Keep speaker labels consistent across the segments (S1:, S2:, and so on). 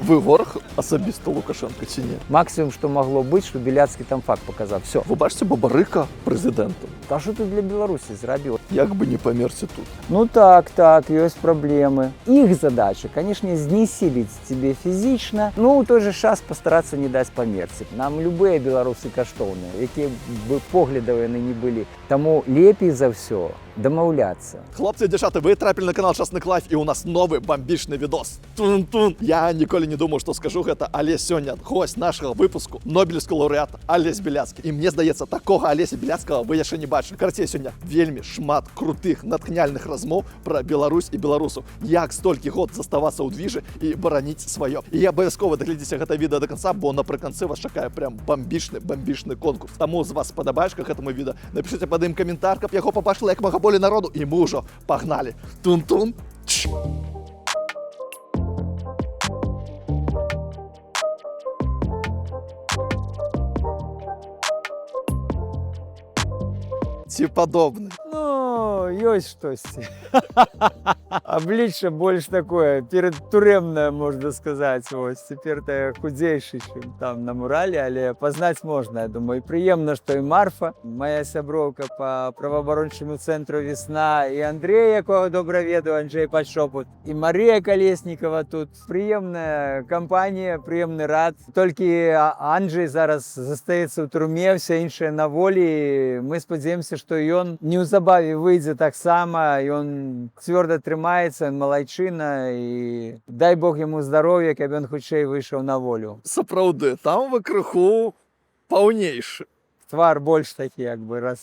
S1: Вы ворог асабіста Лукашенка ці не?
S2: Максимум, что могло быть, что Беляцкий там факт показал. Все.
S1: Вы бачите Бабарыка президентом?
S2: А что ты для Беларуси зробил?
S1: Як бы не померці тут.
S2: Ну так, есть проблемы. Их задача, конечно, знесилить тебе физично, ну, в той же час постараться не дать померці. Нам любые белорусы каштоўныя, якія бы поглядавыя не были. Тому лепей за все домовляться.
S1: Хлопцы і дзяўчаты, вы трапілі на канал Часных Лайф, і у нас новы бамбічны відос. Тун-тун. Я ніколі не думаў, што скажу гэта, але сёння гость нашага выпуску, нобелевскі лаўрэат Алесь Беляцкі. І мне здаецца, такога Алеся Беляцкага вы яшчэ не бачылі. Карацей, сёння вельмі шмат крутых, натхняльных размоў пра Беларусь і беларусаў. Як столькі год заставацца ў двіжы і бараніць сваё. І абавязкова даглядзіце гэта відэа да канца, бо напрыканцы вас чакае прям бамбічны конкурс. Таму з вас спадабаешка гэтаму відэа, напішыце пад ім каментар, каб яго пабачыла як мага болей народу, і мы ўжо пагналі. Тун-тун. Ці падобны.
S2: Ну, есть штосьці. Обличчя больше такое, передтуремное, можно сказать. Вот. Теперь-то худейший, чем там на мурале, але познать можно, я думаю. И приемно, что и Марфа, моя сябровка по правооборончому центру «Весна», и Андрей, якого добра веду, Анджей Подшопут, и Мария Колесникова тут. Приемная компания, приемный рад. Только Анджей зараз застаецца ў турме, все іншыя на волі. Мы спадзяемся, что ён неўзабаве выйдзе таксама, і он цвёрда трымаецца, он малайчына, і дай Бог ему здоровья, каб ён хутчэй выйшаў на волю.
S1: Сапраўды, там вы крыху паўнейшы.
S2: Твар больш такі, як бы,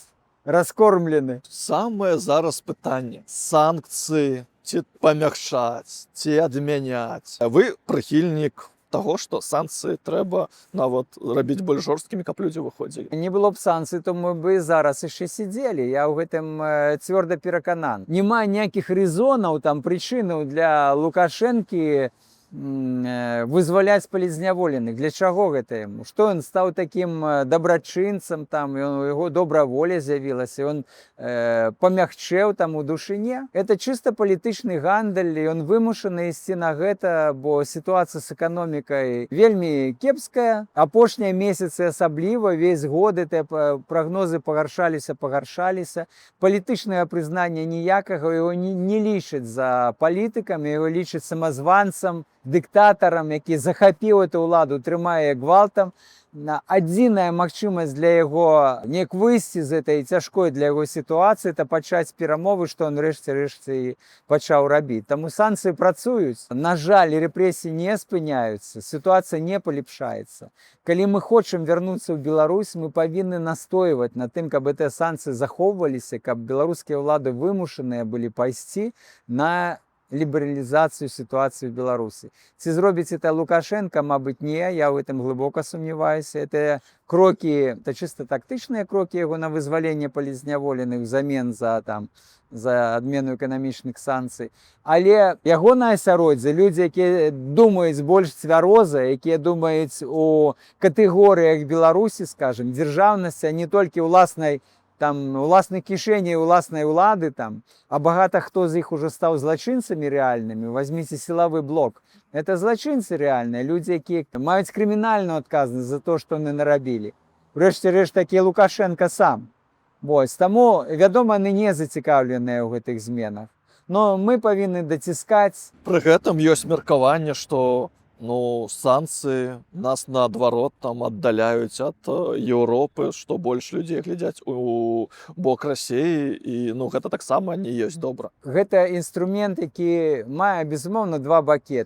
S2: раскормлены.
S1: Самае зараз пытанне. Санкцыі, ці памякчаць, ці адмяняць. Вы прыхільнік таго, што санкцыі трэба нават рабіць больш жорсткімі, каб людзі выходзілі.
S2: Не было б санкцый, то мы бы зараз яшчэ сидзелі. Я ў гэтым цвёрда пераканан. Няма ніякіх рэзонаў, там прычынаў для Лукашэнкі вызваляць палізняволеных. Для чаго гэта яму? Што ён стаў такім дабрачынцам, там, у яго добра воля з'явілася, ён памягчэў там у душыне. Это чыста палітычны гандаль, ён вымушаны ісці на гэта, бо сітуацыя з эканомікай вельмі кепская. Апошнія месяцы асабліва, весь год гэтыя прагнозы пагаршаліся. Палітычнага прызнання ніякага, яго не лічаць за палітыкам, яго лічаць самазванцам, дыктатарам, які захапіў эту ўладу, трымае гвалтам. Адзіная магчымасць для яго неяк выйсці з этой цяжкой для яго сітуацыі, это пачаць перамовы, што ён рэшце і пачаў рабіць. Таму санкцыі працуюць. На жаль, рэпрэсіі не спыняюцца, сітуацыя не палепшаецца. Калі мы хочам вярнуцца ў Беларусь, мы павінны настойваць на тым, каб гэтыя санкцыі захоўваліся, каб беларускія ўлады вымушаныя былі пайсці на лібералізацыю сітуацыі ў Беларусі. Ці зробіць это Лукашенко, мабыць, не, я ў гэтым глыбока сумняваюся. Это крокі, это чыста тактычныя крокі яго на вызваленне палізняволеных взамен за адмену эканамічных санкцый. Але ягонае асяроддзе, людзі, якія думаюць больш цвяроза, якія думаюць у катэгорыях Беларусі, скажем, дзяржаўнасці, а не толькі ўласнай кішэні, уласнай улады, а багата хто з іх уже стаў злачынцамі рэальнымі. Возьмите сілавы блок. Это злачынцы рэальныя, людзі, якія маюць крымінальную адказнасць за то, што яны нарабілі. Урэшце рэшт, такі Лукашенко сам. Таму, вядома, яны не зацікаўленыя ў гэтых зменах. Но мы павінны даціскаць.
S1: Пры гэтым ёсць меркаванне, што санкцыі нас наадварот там аддаляюць ад Еўропы, што больш людзей глядзяць у бок Расіі, і гэта таксама не ёсць добра.
S2: Гэта інструмент, які мае, безумоўна, два бакі.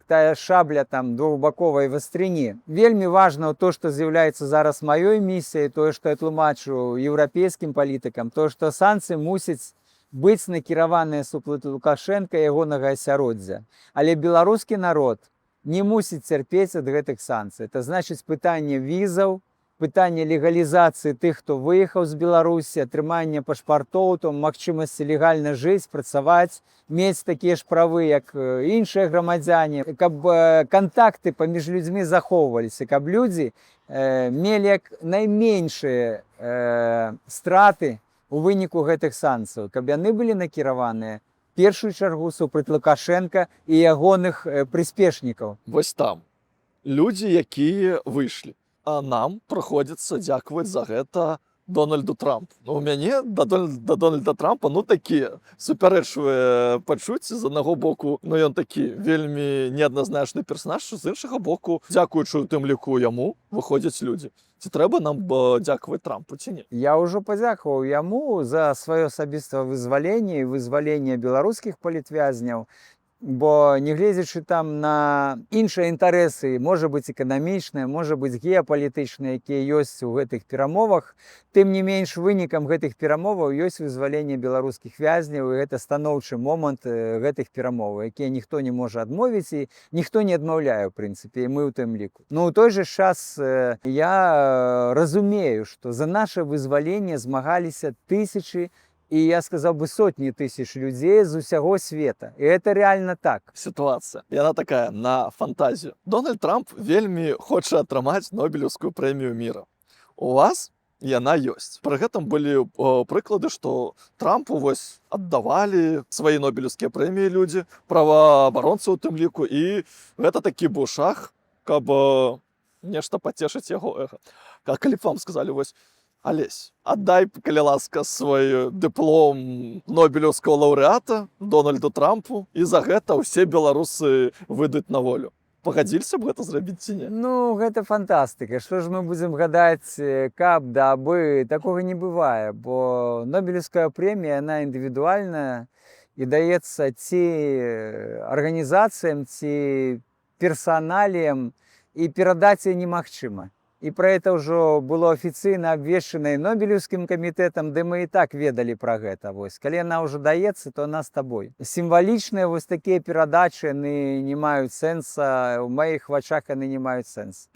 S2: Тая шабля двухбаковай вастрыні. Вельмі важна то, што з'яўляецца зараз маёй місіяй, тое, што я тлумачу еўрапейскім палітыкам, тое, што санкцыі мусяць быць накіраваныя супраць Лукашенка і ягонага асяроддзя. Але беларускі народ не мусіць цярпець ад гэтых санкцый. Это значыць пытанне візаў, пытанне легалізацыі тых, хто выехаў з Беларусі, атрымання пашпартоў, магчымасці легальна жыць, працаваць, мець такія ж правы, як іншыя грамадзяне, каб кантакты паміж людзьмі захоўваліся, каб людзі мелі як найменшыя страты у выніку гэтых санкцыяў, каб яны былі накіраваныя першую чаргу супраць Лукашенка і ягоных прыспешнікаў.
S1: Вось там людзі, якія выйшлі. А нам прыходзіцца дзякаваць за гэта Дональду Трампу. Ну, у мяне да Дональда Трампа такія супярэчлівыя пачуцці. З аднаго боку, ён такі вельмі неадназначны персанаж, з іншага боку, дзякуючы у тым ліку яму выходзяць людзі. Ці трэба нам дзякаваць Трампу, ці не?
S2: Я ўжо падзякаваў яму за сваё асабістае вызваленне і вызваленне беларускіх палітвязняў. Бо нягледзячы там на іншыя інтарэсы, можа быць эканамічныя, можа быць геапалітычныя, якія ёсць у гэтых перамовах, тым не менш вынікам гэтых перамоваў ёсць вызваленне беларускіх вязняў, і гэта станоўчы момант гэтых перамоваў, якія ніхто не можа адмовіць і ніхто не адмаўляе, у прынцыпе, і мы ў тым ліку. Ну, у той жа час я разумею, што за наше вызваленне змагаліся тысячы, і я сказаў бы сотні тысяч людзей з усяго света. І это реально так.
S1: Сітуацыя, яна такая на фантазію. Дональд Трамп вельмі хоча атрымаць Нобелеўскую прэмію міра. У вас яна ёсць. Пры гэтым былі прыклады, што Трампу вось аддавалі свае нобелеўскія прэміі людзі, праваабаронцы ў тым ліку, і гэта такі быў шаг, каб нешта пацешыць яго эго. Калі б вам сказалі, вось, Алесь, аддай, калі ласка, свой дыплом нобелеўскага лаўрэата Дональду Трампу, і за гэта ўсе беларусы выйдуць на волю. Пагадзіліся б гэта зрабіць ці не?
S2: Ну, гэта фантастыка. Што ж мы будзем гадаць, каб да абы, такога не бывае, бо Нобелеўская прэмія, яна індывідуальная і даецца ці арганізацыям, ці персаналіям, і перадаць яе немагчыма. І пра гэта ўжо было афіцыйна абвешчана і Нобелеўскім камітэтам, ды мы і так ведалі пра гэта. Вось. Калі яна ўжо даецца, то она з табой. Сімвалічныя вось такія перадачы, яны не маюць сэнса, у маіх вачах яны не маюць сэнс.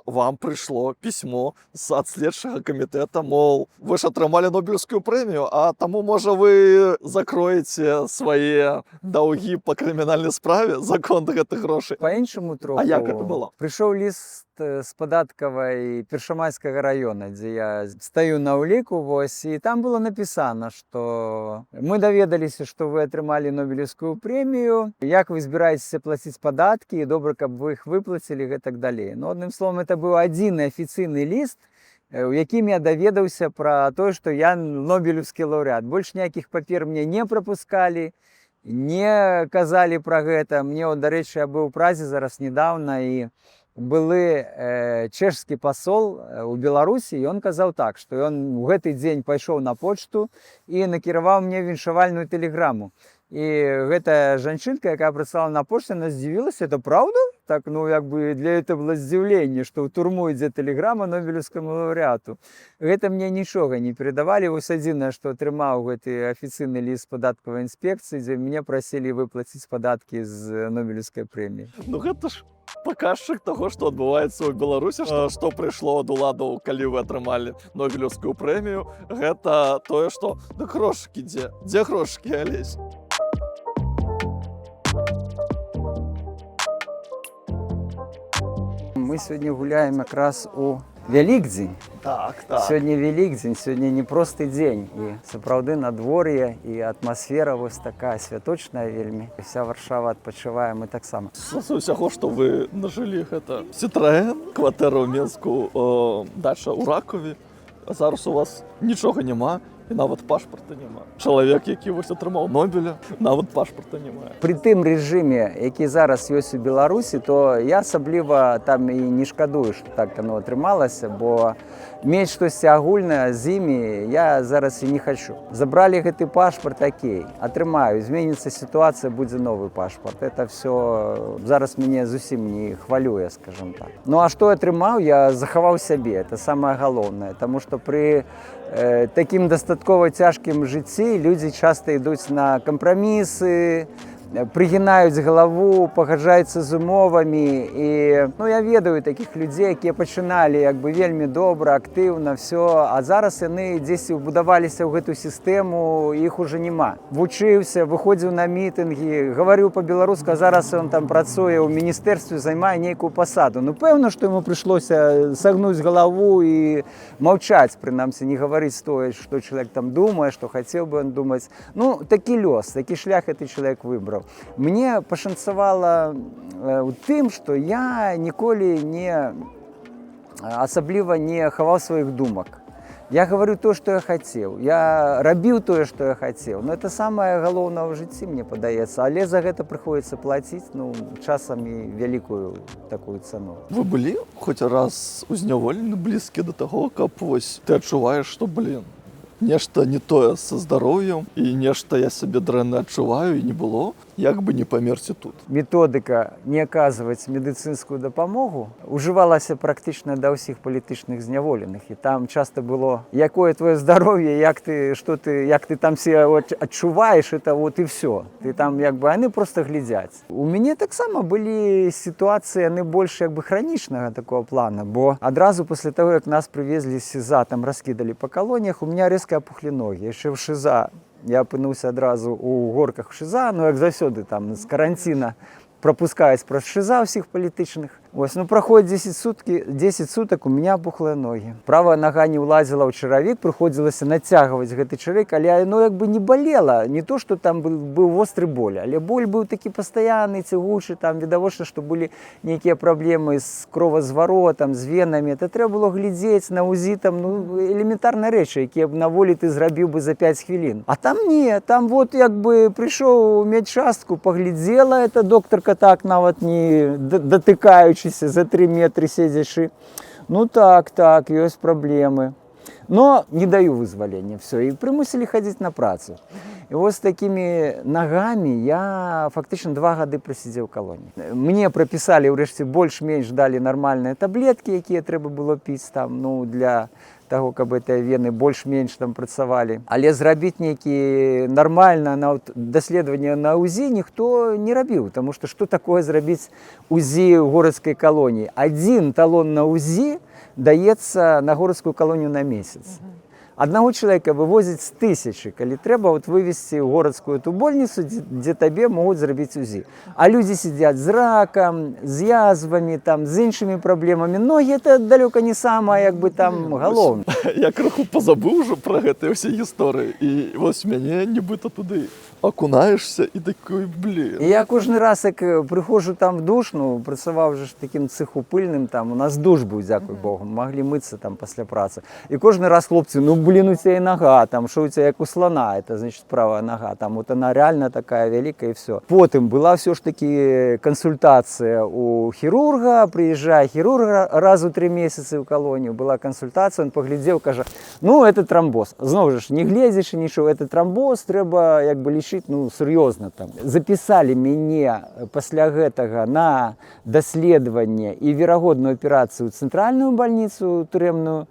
S1: Вам прыйшло пісьмо ад следчага камітэта, мол, вы ж атрымалі Нобелеўскую прэмію, а таму, можа, вы закроеце свае даўгі па крымінальнай справе за конт гэтых грошай?
S2: Па-іншаму троху.
S1: А як гэта было?
S2: Прыйшоў ліст з падаткавай Першамайскага раёна, дзе я стаю на ўліку, вось, і там было напісана, што мы даведаліся, што вы атрымалі Нобелеўскую прэмію, як вы збіраецеся плаціць падаткі, і добра, каб вы іх выплацілі, і так далей. Ну, адным словам, это быў адзіны афіцыйны ліст, у якім я даведаўся пра тое, што я Нобелеўскі лаўрэат. Больш ніякіх папер мне не прапускалі, не казалі пра гэта. Мне, дарэчы, я быў у Празе зараз недавно, і былы чэшскі пасол у Беларусі, і ён казаў так, што ён у гэты дзень пайшоў на почту і накіраваў мне віншавальную тэлеграму. І гэтая жанчынка, якая працавала на пошце, она здзівілася, это правда? Так, ну, як бы для этого было здзіўленне, што ў турму ідзе тэлеграма Нобелеўскаму лаўрэату. Гэта мне нічога не перадавалі. Вось адзінае, што атрымаў гэты афіцыйны ліст падаткавай інспекцыі, дзе мяне прасілі выплаціць падаткі з Нобелеўскай прэміі.
S1: Ну, гэта ж паказчык таго, што адбываецца ў Беларусі, што прыйшло ад уладаў, калі вы атрымалі Нобелеўскую прэмію. Гэта тое, што грошыкі дзе? Дзе грошыкі, Алесь?
S2: Мы сёння гуляем якраз у Вялікдзень.
S1: Так.
S2: Сёння Вялікдзень, сёння непросты дзень. І сапраўды надвор'е і атмасфера вось такая святочная вельмі. Вся Варшава адпачывае, мы таксама.
S1: З усяго, што вы нажылі, гэта Citroen, кватэра ў Менску, дача ў Ракове. А зараз у вас нічога няма. І нават пашпарта няма. Чалавек, які вось атрымаў Нобеля, нават пашпарта няма.
S2: Пры тым рэжыме, які зараз ёсць у Беларусі, то я асабліва там і не шкадую, што так яно атрымалася, бо мець штосьці агульнае з імі я зараз і не хачу. Забралі гэты пашпарт, окей, атрымаю, зменіцца сітуацыя, будзе новы пашпарт. Это все зараз мяне зусім не хвалюе, скажем так. Ну а што атрымаў, я захаваў сябе, это самае галоўнае, таму што пры такім дастаткова цяжкім жыцці людзі часта ідуць на кампрамісы, прыгінаюць галаву, пагаджаюцца з умовамі. І ну, я ведаю такіх людзей, якія пачыналі як бы вельмі добра, актыўна, все, а зараз яны дзесьці ўбудаваліся ў гэтую сістэму, іх уже няма. Вучыўся, выходзіў на мітынгі, гаварыў па-беларуску, а зараз ён там працуе ў міністэрстве, займае нейкую пасаду. Ну, пэўна, што яму прыйшлося сагнуць галаву і маўчаць, прынамсі, не гаварыць тое, што чалавек там думае, што хацеў бы ён думаць. Ну, такі лёс, такі шлях гэты чалавек выбраў. Мне пашанцавала ў тым, што я ніколі асабліва не хаваў сваіх думак. Я гаварю то, што я хацеў. Я рабіў тое, што я хацеў. Но это самае галоўнае ў жыцці, мне падаецца. Але за гэта прыходзіцца плаціць, ну, часам і вялікую такую цану.
S1: Вы былі хоць раз узняволены блізкі да таго, каб вось ты адчуваеш, што, нешта не тое са здароўем і нешта я сябе дрэнна адчуваю і не было, як бы не памерці тут.
S2: Методыка не аказваць медыцынскую дапамогу ужывалася практычна да ўсіх палітычных зняволеных. І там часта было, якое твоё здароўе, як ты там себе адчуваеш, это вот і все. Ты там як бы, яны просто глядзяць. У мяне таксама былі сітуацыі, яны больш як бы хранічнага такого плана, бо адразу пасля таго, як нас прывезлі з СІЗА, там раскідалі па калоніях, у меня резко опухли ноги. Яшчэ ў ШИЗА я апынуўся адразу ў горках ШИЗА, ну як заўсёды там з каранціна пропускаюць праз ШИЗА ўсіх палітычных. Ось, ну праходзіць 10 сутак, у меня опухлыя ногі. Правая нага не ўлазіла ў чаравік, прыходзілася нацягваць гэты чаравік, але оно як бы не балела. Не то, што там быў востры боль, але боль быў такі пастаянны, цягучы, там відавочна, што былі нейкія праблемы з кровазваротам, з венамі. Это трэба было глядзець на УЗІ, там, ну, элементарныя рэчы, якія б на волі ты зрабіў бы за 5 хвілін. А там не, там вот як бы прыйшоў медчастку, паглядзела эта доктарка так нават не датыкаючы, за 3 метры седзячы. Ну так, ёсць праблемы. Но не даю вызвалення, все, і прымусілі хадзіць на працу. І вось такімі нагамі я фактычна 2 гады прасидзеў у калоніі. Мне прапісалі ўрэшце больш-менш далі нармальныя таблеткі, якія трэба было піць там, ну, для таго, каб гэтыя вены больш-менш там працавалі. Але зрабіць нейкі нармальна даследаванне на УЗІ ніхто не рабіў, таму што што такое зрабіць УЗІ ў горадскай калоніі? Адзін талон на УЗІ даецца на горадскую калонію на месяц. Аднаго чалавека вывозяць з 1000, калі трэба вот вывезці ў горадскую ту больніцу, дзе табе могуць зрабіць УЗІ. А людзі сидзяць з ракам, з язвамі, там, з іншымі праблемамі. Ногі это далёка не самае, як бы там галоўнае.
S1: Я крыху пазабыў ужо пра гэтыя ўсе гісторыі. І вось мяне нібыта туды акунаешься і такой,
S2: І я кожны раз, як прыходжу там в душ, ну, працаваў же ж такім цеху пыльным, там, у нас душ быў, дзякуй Богу, маглі мыцца там пасля працы. І кожны раз хлопцы, ну, у тебя и нога, там, что у тебя как у слона, это значит правая нога, там, вот она реально такая великая и все. Потом была все ж таки консультация у хирурга, приезжая хирург раз у 3 месяца в колонию, была консультация, он поглядел, каже, ну, это тромбоз. Знову ж, не глядишь ничего, это тромбоз, треба, як бы, лечить, ну, серьезно там. Записали меня после гэтага на доследование и верагодную операцию в центральную больницу тюремную.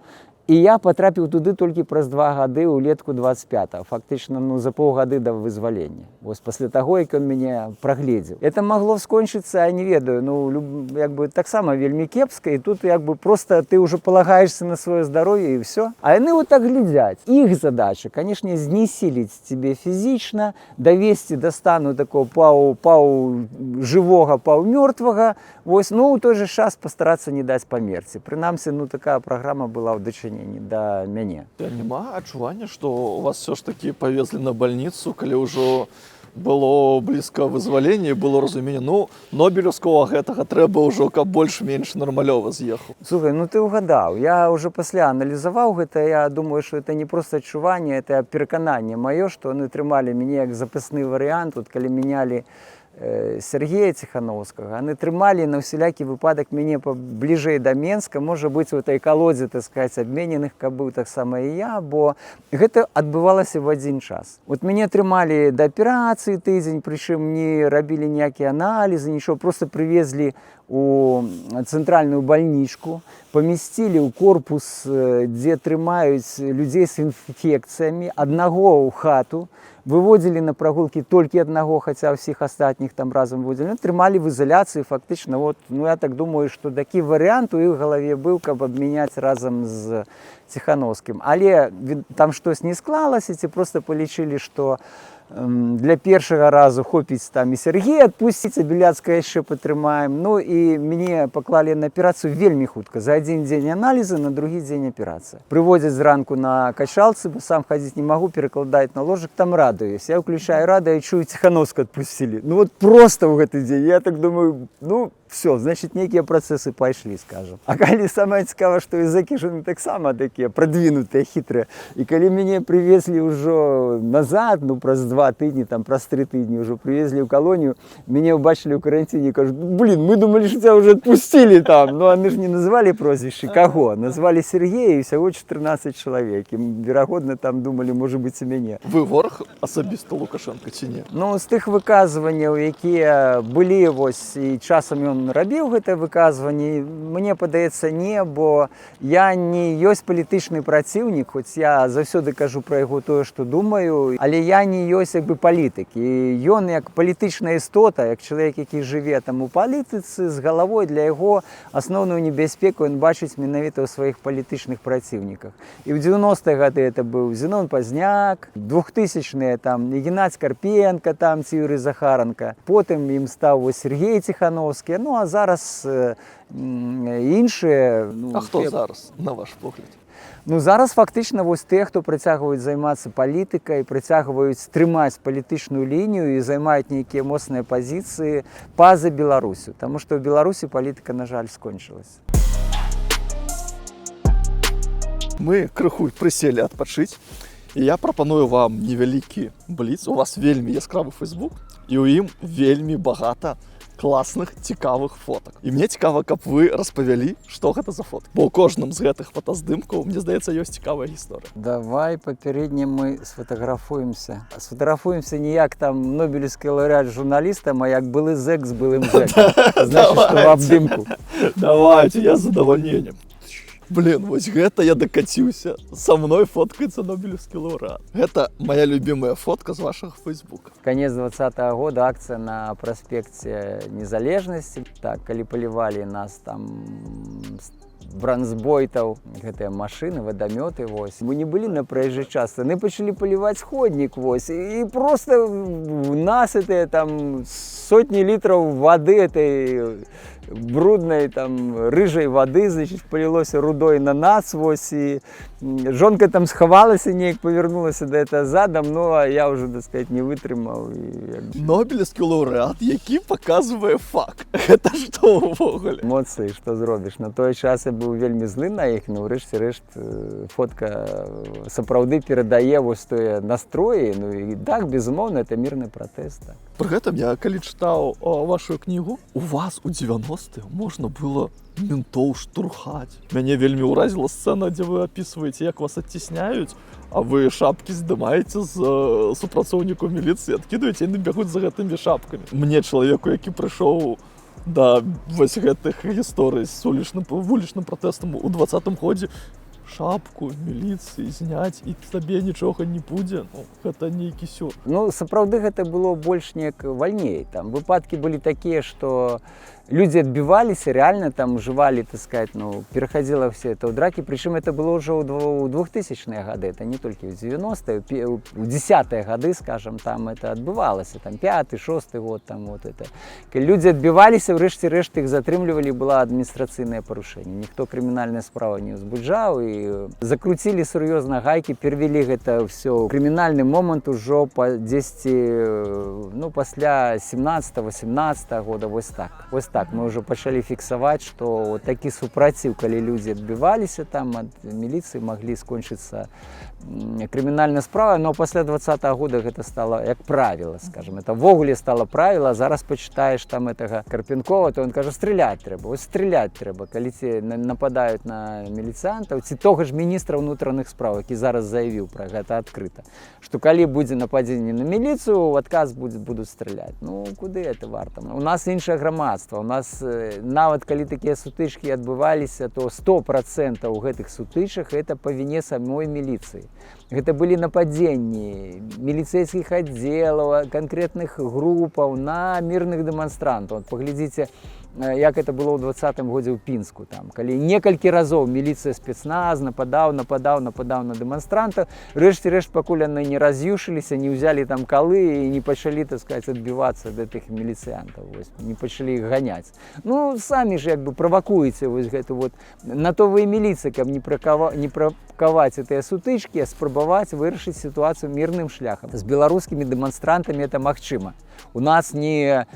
S2: І я потрапіў туды толькі праз 2 гады ўлетку 25-го, фактычна, ну, за паўгады да вызвалення. Вось пасля таго, як ён мяне прагледзеў. Это магло скончыцца, я не ведаю, ну, як бы таксама вельмі кепска, і тут як бы просто ты ўжо палагаешься на сваё здароўе і ўсё. А яны вот так глядзяць. Іх задача, канешне, знесіліць цябе фізічна, давесці да стану такого паўжывога, паўмёртвага, вось, ну, у той же час пастарацца не даць памерці. Прынамсі, ну, такая праграма была ў дачыненні да мяне.
S1: Няма адчування, што у вас все ж таки павезлі на больніцу, калі ўжо было блізка вызвалення, было разуменне, ну, нобелевского гэтага трэба ўжо, каб больш-менш нармалёва з'ехаў.
S2: Слухай, ну ты угадаў, я ўжо пасля аналізаваў гэта, я думаю, што это не проста адчуванне, это перакананне маё, што яны трымалі мяне як запасны варыянт, вот калі мянялі Сергея Ціхановскага, яны трымалі на ўсялякі выпадак мяне бліжэй да Менска, можа быць, у этой колодзе, так сказать, абмененых, каб быў таксама і я, бо гэта адбывалася в адзін час. Вот мяне трымалі да аперацыі тыдзень, прычым не рабілі ніякія аналізы, нічого, просто прывезлі у цэнтральную больничку, памясцілі ў корпус, дзе трымаюць людзей з інфекцыямі, аднаго ў хату, выводзілі на прагулкі толькі аднаго, хаця ўсіх астатніх там разам выводзілі, трымалі в ізаляцыі фактычна. Вот, ну, я так думаю, што такі варыянт у іх галаве быў, каб абмяняць разам з Ціхановскім. Але там штось не склалася, ці проста палічылі, што для першага разу хопіць там і Сергея адпусціць, а Біляцкага яшчэ патрымаем. Ну і мяне паклалі на аперацыю вельмі хутка. За адзін дзень аналізы, на другі дзень аперацыя. Прыводзяць зранку на качалцы, бо сам хадзіць не магу, перакладаюць на ложак, там радыё. Я ўключаю радыё і чую, Ціхановска адпусцілі. Ну вот просто ў гэты дзень. Я так думаю, ну, все, значит, некие процессы пошли, скажем. А калі самое цікавае, што языкі ж таксама такія прадвінутыя, хітрыя. І калі мяне привезли ўжо назад, ну, праз 2 тыдні, там, праз 3 тыдні ўжо привезли ў калонію, мяне ўбачылі ў каранціне і кажуць, блин, мы думали, што тебя уже отпустили там. Ну, они ж не назвали прозвішчы, каго? Назвали Сергея і всего 14 чалавек. І, верагодна, там думали, можа быць, і мяне.
S1: Вы вораг асабіста Лукашенка ці не?
S2: Ну, з тых выказванняў, якія былі, вось, і часам ён рабіў гэтае выказванне, мне падаецца не, бо я не ёсць палітычны праціўнік, хоць я заўсёды кажу пра яго тое, што думаю, але я не ёсць як бы палітык. І ён як палітычная істота, як чалавек, які жыве там у палітыцы, з галавой, для яго асноўную небяспеку ён бачыць менавіта ў сваіх палітычных праціўніках. І ў 90-е гады это быў Зінон Пазняк, 2000-е там Геннадзь Карпенка, там ці Юрый Захаранка, потым ім стаў Сергей Ціхановскі. Ну, а зараз іншыя...
S1: А хто зараз, на ваш погляд?
S2: Ну, зараз фактычна вось тыя, хто працягваюць займацца палітыкай, працягваюць трымаць палітычную лінію і займаюць нейкія моцныя пазіцыі па-за Беларусю. Таму што ў Беларусі палітыка, на жаль, скончылася.
S1: Мы крыху прыселі адпачыць, і я прапаную вам невялікі бліц. У вас вельмі яскравы Facebook, і ў ім вельмі багата класных, цікавых фотак. І мне цікава, каб вы распавялі, што гэта за фоткі. Бо ў кожным з гэтых фотаздымкаў, мне здаецца, ёсць цікавая гісторыя.
S2: Давай папярэдне мы сфотаграфуемся. Сфотаграфуемся не як там нобелевскі лаўрэат журналістам, а як былы зэк з былым зэкам. Значит, што в абдымку.
S1: Давайте, я з задавальненнем. Блин, вось гэта я дакаціўся. Са мной фоткаецца нобелевскі лаўрэат. Гэта моя любимая фотка з вашага Фейсбука.
S2: Конец 20-го года, акцыя на праспекце Незалежнасці. Так, калі палівалі нас там бронзбойтаў, гэтыя машыны, вадамёты, вось. Мы не былі на праезжай частцы, яны пачалі паліваць сходнік, вось. І просто у нас это там сотні літраў вады этой брудной, там, рыжай вады, значит, полилося рудой на нас, вось, и жонка там сховалася, неяк повернулася до этого задом, ну, а я уже, так сказать, не вытрымаў.
S1: Нобелевскі лаўрэат, які паказвае факт. Гэта што ўвогуле?
S2: Эмоцыі, што зробіш. На той час я быў вельмі злы на іх, но ўрэшце рэшт фотка сапраўды перадае вось тое настроі, ну, і так, безумоўна, это мірны пратэст. Так.
S1: Пры гэтым я, калі чытаў вашу кнігу, у вас у 90-е можна было ментоў штурхаць. Мяне вельмі ўразіла сцэна, дзе вы апісваеце, як вас адцісняюць, а вы шапкі здымаеце з супрацоўнікаў міліцыі, адкідваеце, яны бягуць за гэтымі шапкамі. Мне, чалавеку, які прыйшоў да вось гэтых гісторый з вулічным пратэстам у 20-м годзе, шапку міліцыі зняць і табе нічога не будзе, ну, гэта нейкі сюр.
S2: Ну, сапраўды гэта было больш неяк вальней. Там выпадкі былі такія, што люди отбивались, реально там жевали, так сказать, ну, переходило все это в драки. Причем это было уже у 2000-е годы, это не только в 90-е, у 10-е годы, скажем, там это отбывалось, там 5-й, 6-й год, там вот это. Люди отбивались, врешті-решт их затрымлівали, было административное порушение. Никто криминальную справу не узбуджал, и закрутили серьезно гайки, перевели это все. Криминальный момент уже по 10, ну, после 17-18 года, вот так. Вот так. Мы уже пачалі фіксаваць, што вот такі супраціў, калі людзі адбіваліся там ад міліцыі, маглі скончыцца крымінальная справа, но пасля 20-го года гэта стало як правіла, скажем, это ввогуле стало правіла. Зараз пачытаеш там этого Карпенкова, то он кажа, стріляць трэба, ось стріляць трэба, калі ці нападаюць на міліцыянтаў, ці того ж міністра ўнутраных спраў, які зараз заявіў пра гэта адкрыта, што калі будзе нападзенне на міліцыю, у адказ будуць стріляць. Ну, куды это варта? У нас іншае грамадства. У нас нават калі такія сутычкі адбываліся, то 100% гэтых сутычак это па віне самой міліцыі. Гэта былі нападзенні міліцэйскіх аддзелаў, канкрэтных групаў на мірных дэманстрантаў. Паглядзіце, як это было ў 20-м годзе ў Пінску, там, калі некалькі разоў міліцыя спецназ нападаў на дэманстрантаў, рэшце-рэшт, пакуль яны не раз'юшыліся, не ўзялі там калы і не пачалі, так сказаць, адбівацца ад гэтых міліцыянтаў, не пачалі іх ганяць. Ну, самі ж як бы правакуеце вось гэту вот на то вы і міліцыя, каб не правакаваць гэтыя сутычкі, а спрабаваць вырашыць сітуацыю мірным шляхам. З беларускімі дэманстрантамі это магчыма. У нас не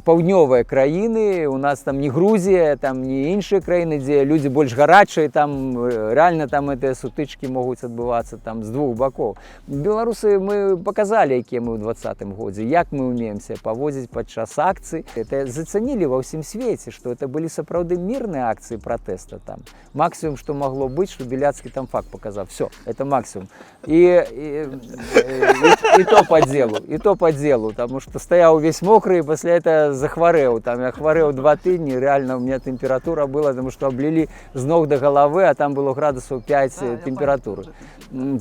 S2: паўднёвыя краіны, у нас там не Грузія, там не іншыя краіны, дзе людзі больш гарачыя, там рэальна там гэтыя сутычкі могуць адбывацца там з двух бакоў. Беларусы мы паказалі, якія мы ў 20-м годзе, як мы ўмеем сябе паводзіць падчас акцый. Это зацанілі ва ўсім свеце, што это былі сапраўды мірныя акцыі пратэста там. Максімум, што магло быць, што Беляцкі там факт паказаў. Всё, это максимум. И то по делу, потому что стоял весь мокрый, и после этого захворел. Там я хворел 2 тыдні, реально у меня температура была, потому что облили с ног до головы, а там было градусов 5 температуры.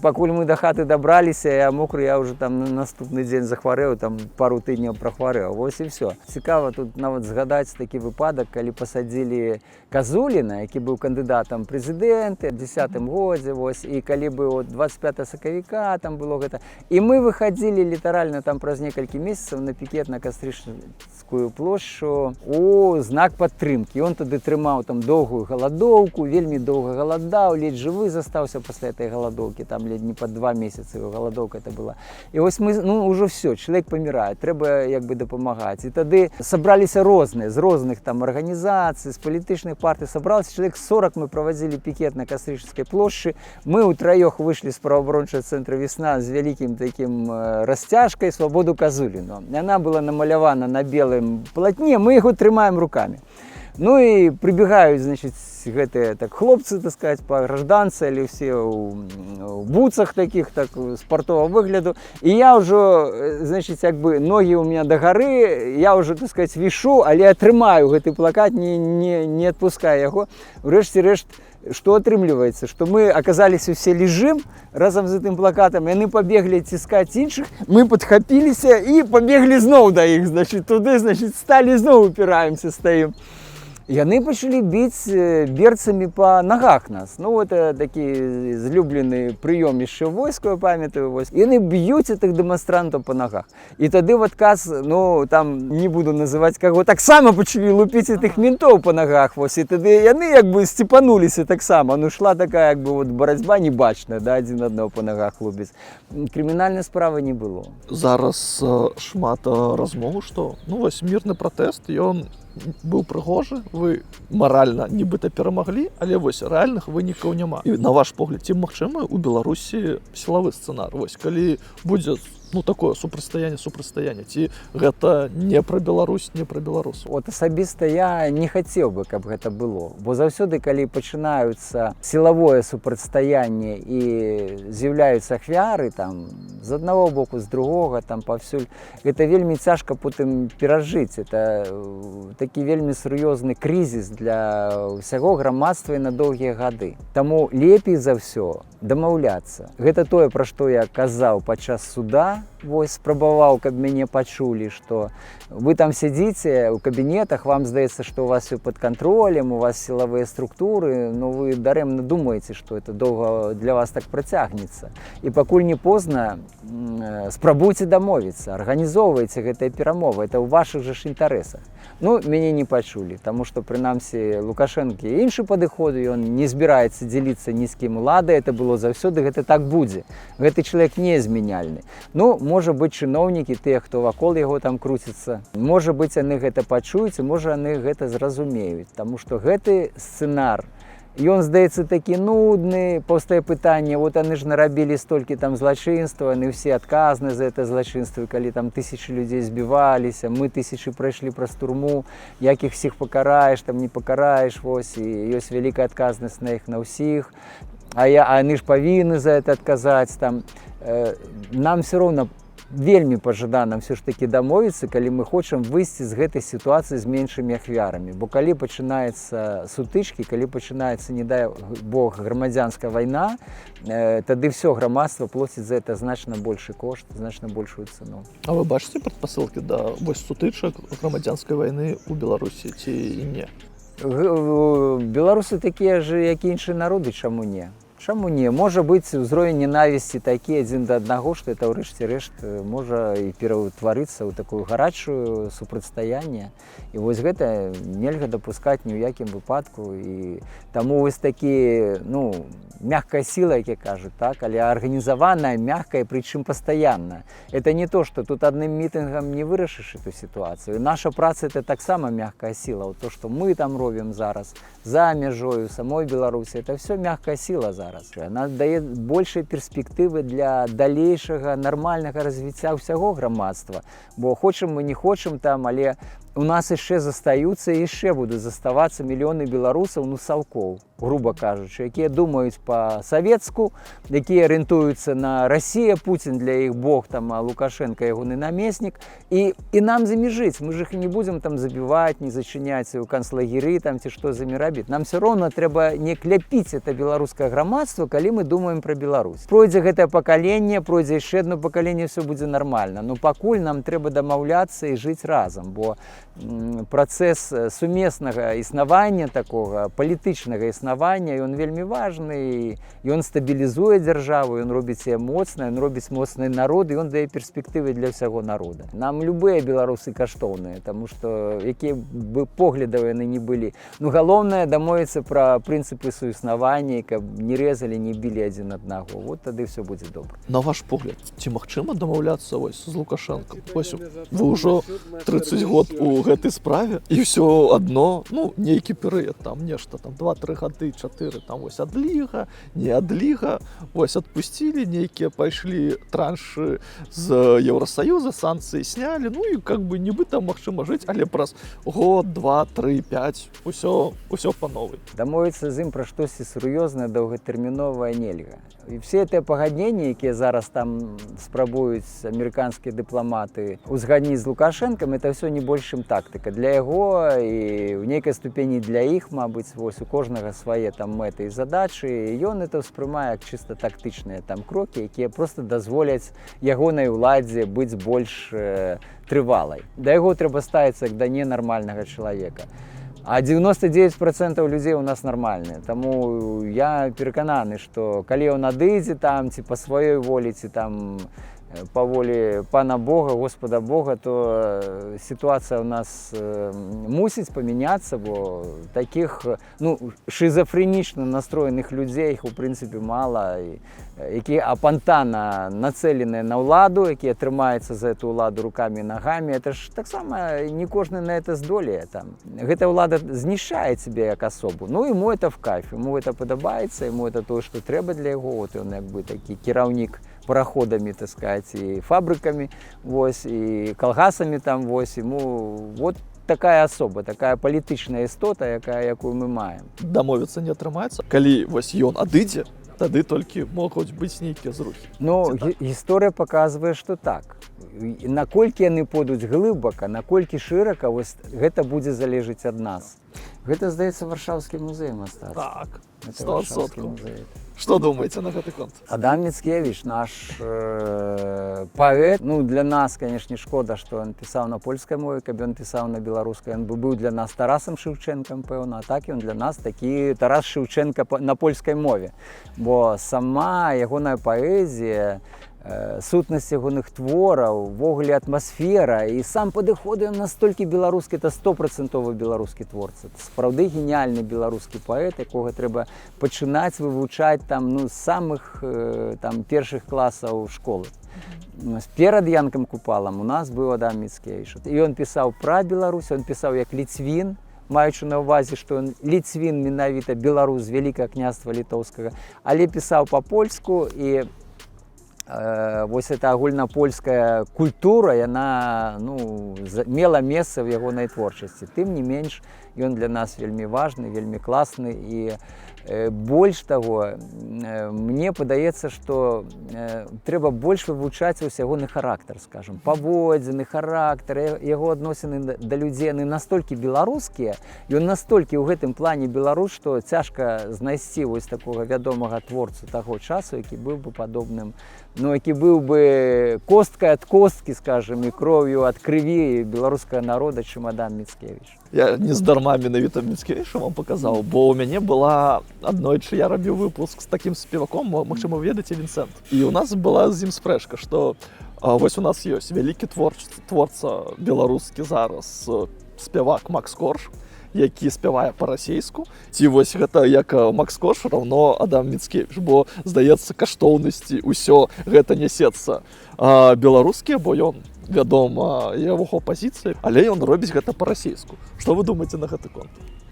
S2: Покуль мы до хаты добрались, я мокрый, я уже там на наступный день захворел, там пару тыдняў прохворел. Вот и все. Цікаво тут нават згадаць такі выпадак, калі посадили Казуліна, які быў кандыдатам прэзідэнты ў 10-м годзе, вось, і калі бы 25 сакавіка там было гэта. І мы выходили літаральна там праз некалькі месяцаў на пікет на Кастрычніцкую плошчу у знак падтрымкі. Ён тады трымаў там доўгую галадоўку, вельмі доўга галадаў, ледзь жывы застаўся пасля этой галадоўкі, там ледзь не па 2 месяцы галадоўка это была. І вось мы, ну, ўжо все, чалавек памірае, трэба як бы дапамагаць. І тады сабраліся розныя, з розных там арганізацый, з палітычных партый, сабралася чалавек 40, мы праводзілі пікет на Кастрычніцкай плошчы. Мы ўтраёх выйшлі з праваабарончага цэнтра «Весна» з вялікім такім расцяжкай «Свабоду Казуліну». Яна была намалявана на белым палатне, мы яго трымаем рукамі. Ну і прыбегаюць, значит, гэтыя так хлопцы, так сказать, па гражданцы, але ўсе ў буцах такіх, так спартового выгляду. І я ўжо, значит, як бы ногі ў меня да гары, я ўжо, так сказать, вішу, але атрымаю гэты плакат, не адпускаю яго. Урэшце рэшт, што атрымліваецца, што мы аказаліся ўсе лежым разам з гэтым плакатам, яны пабеглі ціскаць іншых, мы падхапіліся і пабеглі зноў да іх, значит, туды, значит, сталі зноў упіраемся, стаім. Яны пачалі біць берцамі па нагах нас. Ну, это такі злюблены прыём яшчэ войска, памятаю, вось. Яны б'юць гэтых дэманстрантаў па нагах. І тады в адказ, ну, там не буду называць каго, таксама пачалі лупіць гэтых ментоў па нагах, вось. І тады яны як бы сцепануліся таксама. Ну, шла такая як бы вот барацьба небачная, да, адзін аднаго па нагах лупіць. Крымінальнай справы не было.
S1: Зараз шмат размову, што, ну, вось мірны пратэст, ён быў прыгожы, вы маральна нібыта перамаглі, але вось рэальных вынікаў няма. І на ваш погляд, ці магчымы ў Беларусі сілавы сцэнар? Вось калі будзе, ну, такое супрацьстаянне, ці гэта не пра Беларусь, не пра беларусаў?
S2: Вот асабіста я не хацеў бы, каб гэта было, бо заўсёды, калі пачынаюцца сілавое супрацьстаянне і з'яўляюцца ахвяры там з аднаго боку, з другога, там паўсюль, гэта вельмі цяжка потым перажыць. Это такі вельмі сур'ёзны крызіс для ўсяго грамадства і на доўгія гады. Таму лепей за ўсё дамаўляцца. Гэта тое, пра што я казаў падчас суда, вось спрабаваў, каб мяне пачулі, што вы там сядзіце ў кабінетах, вам здаецца, што у вас все пад кантролем, у вас сілавыя структуры, но вы дарэмна думаеце, што это доўга для вас так працягнецца. І пакуль не позна, спрабуйце дамовіцца, арганізоўвайце гэтыя перамовы, это ў вашых жа ж інтарэсах. Ну, мяне не пачулі, таму што, прынамсі, Лукашэнкі іншы падыход, ён не збіраецца дзеліцца ні з кім уладай, это было заўсёды, гэта так будзе. Гэты чалавек незмяняльны. Ну, можа быць, чыноўнікі, тыя, хто вакол яго там круціцца, можа быць, яны гэта пачуюць, і можа, яны гэта зразумеюць, таму што гэты сцэнар, ён, здаецца, такі нудны, паўстае пытанне, вот яны ж нарабілі столькі там злачынства, яны ўсе адказны за это злачынства, калі там тысячы людзей збіваліся, мы тысячы прайшлі праз турму, як іх всіх пакараеш, там не пакараеш, вось, і ёсць вялікая адказнасць на іх на ўсіх, а яны ж павінны за это адказаць, там, нам все роўна вельмі пажадана все ж таки дамовіцца, калі мы хочам выйсці з гэтай сітуацыі з меншымі ахвярамі. Бо калі пачынаецца сутычкі, калі пачынаецца, не дай бог, грамадзянская вайна, тады все грамадства плоціць за это значна большы кошт, значна большую цену.
S1: А вы бачыце прадпасылкі да вось сутычак грамадзянскай вайны ў Беларусі ці і не?
S2: Беларусы такія ж, як і іншыя народы, чаму не? Чаму не? Можа быць узровень ненавісці такі адзін да аднаго, што это ўрэшце рэшт можа і пераўтварыцца ў такую гарачую супрацьстаянне. І вось гэта нельга дапускаць ні ў якім выпадку. І таму вось такі, ну, мягкая сила, як я кажу, так, але арганізаваная, мягкая, прычым пастаянна. Это не то, што тут адным мітынгам не вырашыш эту сітуацыю. Наша праца это таксама мягкая сила. Вот то, што мы там робім зараз за мяжою самой Беларусі, это все мягкая сила зараз. Она дае большыя перспектывы для далейшага нармальнага развіцця ўсяго грамадства. Бо хочам мы не хочам там, але у нас яшчэ застаюцца і яшчэ будуць заставацца мільёны беларусаў, ну, саўкоў, груба кажучы, якія думаюць па-савецку, якія арыентуюцца на Расія, Пуцін для іх бог, там, а Лукашенко ягоны намеснік, і нам з імі жыць. Мы ж іх не будзем там забіваць, не зачыняць у канцлагеры там ці што з імі рабіць. Нам все роўна трэба не кляпіць это беларускае грамадства, калі мы думаем пра Беларусь. Пройдзе гэтае пакаленне, пройдзе яшчэ адно пакаленне, все будзе нармальна. Но пакуль нам трэба дамаўляцца і жыць разам, бо працэс сумеснага існавання такога, палітычнага існавання, ён вельмі важны, ён стабілізуе дзяржаву, ён робіць яе моцнай, ён робіць моцны народ, і ён дае перспектывы для ўсяго народа. Нам любыя беларусы каштоўныя, таму што якія бы поглядаў яны не былі. Ну, галоўнае дамовіцца пра прынцыпы суіснавання, каб не рэзалі, не білі адзін аднаго. Вот тады все будзе добра.
S1: На ваш погляд, ці магчыма дамаўляцца вось з Лукашенком? Вось вы ўжо 30 год у гэтай справе, і ўсё адно, ну, нейкі перыяд, там нешта, там 2-3 гады, 4, там вось адліга, не адліга, вось адпусцілі, нейкія пайшлі траншы з Еўрасаюза, санкцыі снялі, ну і как бы нібыта магчыма жыць, але праз год, 2, 3, 5, усё па новай.
S2: Дамовіцца з ім пра штосьці сур'ёзнае, доўгатэрміновае нельга. І все гэтыя пагадненні, якія зараз там спрабуюць амерыканскія дыпламаты узгадніць з Лукашэнкам, это все не больш чым тактыка для яго і ў нейкай ступені для іх, мабыць, вось у кожнага свае там мэты і задачы. Ён это ўспрымае як чыста тактычныя там крокі, якія просто дазволяць ягонай уладзе быць больш трывалай. Да яго трэба ставіцца як да ненармальнага чалавека. А 99% людзей у нас нармальныя. Таму я перакананы, што калі ён адыдзе там, ці па сваёй волі, ці там па волі пана Бога, Господа Бога, то сітуацыя ў нас мусіць памяняцца, бо такіх, ну, шизофренічна настроеных людзей, іх у прынцыпе мала, якія апантана нацэленыя на ўладу, якія трымаюцца за эту ўладу рукамі і нагамі. Это ж таксама не кожны на это здолее. Гэтая ўлада знішчае цябе як асобу. Ну, ему это в кайф, ему это падабаецца, ему это тое, што трэба для яго. Вот ён як бы такі кіраўнік параходамі, так сказать, і фабрыкамі, вось, і калгасамі там, вось, ему вот такая асоба, такая палітычная істота, якую мы маем.
S1: Дамовіцца не атрымаецца. Калі вось ён адыдзе, тады толькі могуць быць нейкія зрухі.
S2: Ну, гісторыя паказвае, што так. Наколькі яны пойдуць глыбака, наколькі шырака, вось гэта будзе залежыць ад нас. Гэта, здаецца, Варшаўскі музей мастацтва.
S1: Так, 100%. Што думаеце на гэты конт?
S2: Адам Міцкевіч, наш паэт. Ну, для нас, канешне, шкода, што ён пісаў на польскай мове, каб ён пісаў на беларускай. Ён быў для нас Тарасам Шевчэнкам, пэўна, а так ён для нас такі Тарас Шевчэнка на польскай мове. Бо сама ягоная паэзія, сутнасць ягоных твораў, увогуле атмасфера і сам падыход, ён настолькі беларускі, это 100% беларускі творца. Сапраўды геніальны беларускі паэт, якога трэба пачынаць вывучаць там, ну, з самых там першых класаў школы. Перад Янкам Купалам у нас быў Адам Міцкевіч. І ён пісаў пра Беларусь, ён пісаў як ліцвін, маючы на ўвазе, што ён ліцвін менавіта беларус з Вялікага княства літоўскага, але пісаў па-польску, і вось эта агульнапольская культура, яна, ну, мела месца ў ягонай творчасці. Тым не менш, ён для нас вельмі важны, вельмі класны. І больш таго, мне падаецца, што трэба больш вывучаць вось ягоны характар, скажем, паводзіны, характар, яго адносіны да людзей, яны настолькі беларускія, ён настолькі ў гэтым плане беларус, што цяжка знайсці вось такога вядомага творцу таго часу, які быў бы падобным, ну, які быў бы косткай ад косткі, скажем, і кроўю ад крыві беларускага народа, чым Адам Міцкевіч.
S1: Я не здарма менавіта Міцкевіча вам паказаў, бо ў мяне была аднойчы, я рабіў выпуск з такім спеваком, магчыма, вы ведаеце, Вінсент. І у нас была з ім спрэчка, што вось у нас ёсць вялікі творца беларускі зараз, спявак Макс Корж, які спявае па-расейску, ці вось гэта як Макс Корж раўно Адам Міцкевіч, бо, здаецца, каштоўнасці, усё гэта нясецца беларускія, бо ён вядома яго пазіцыі, але ён робіць гэта па-расейску. Што вы думаеце на гэты конт?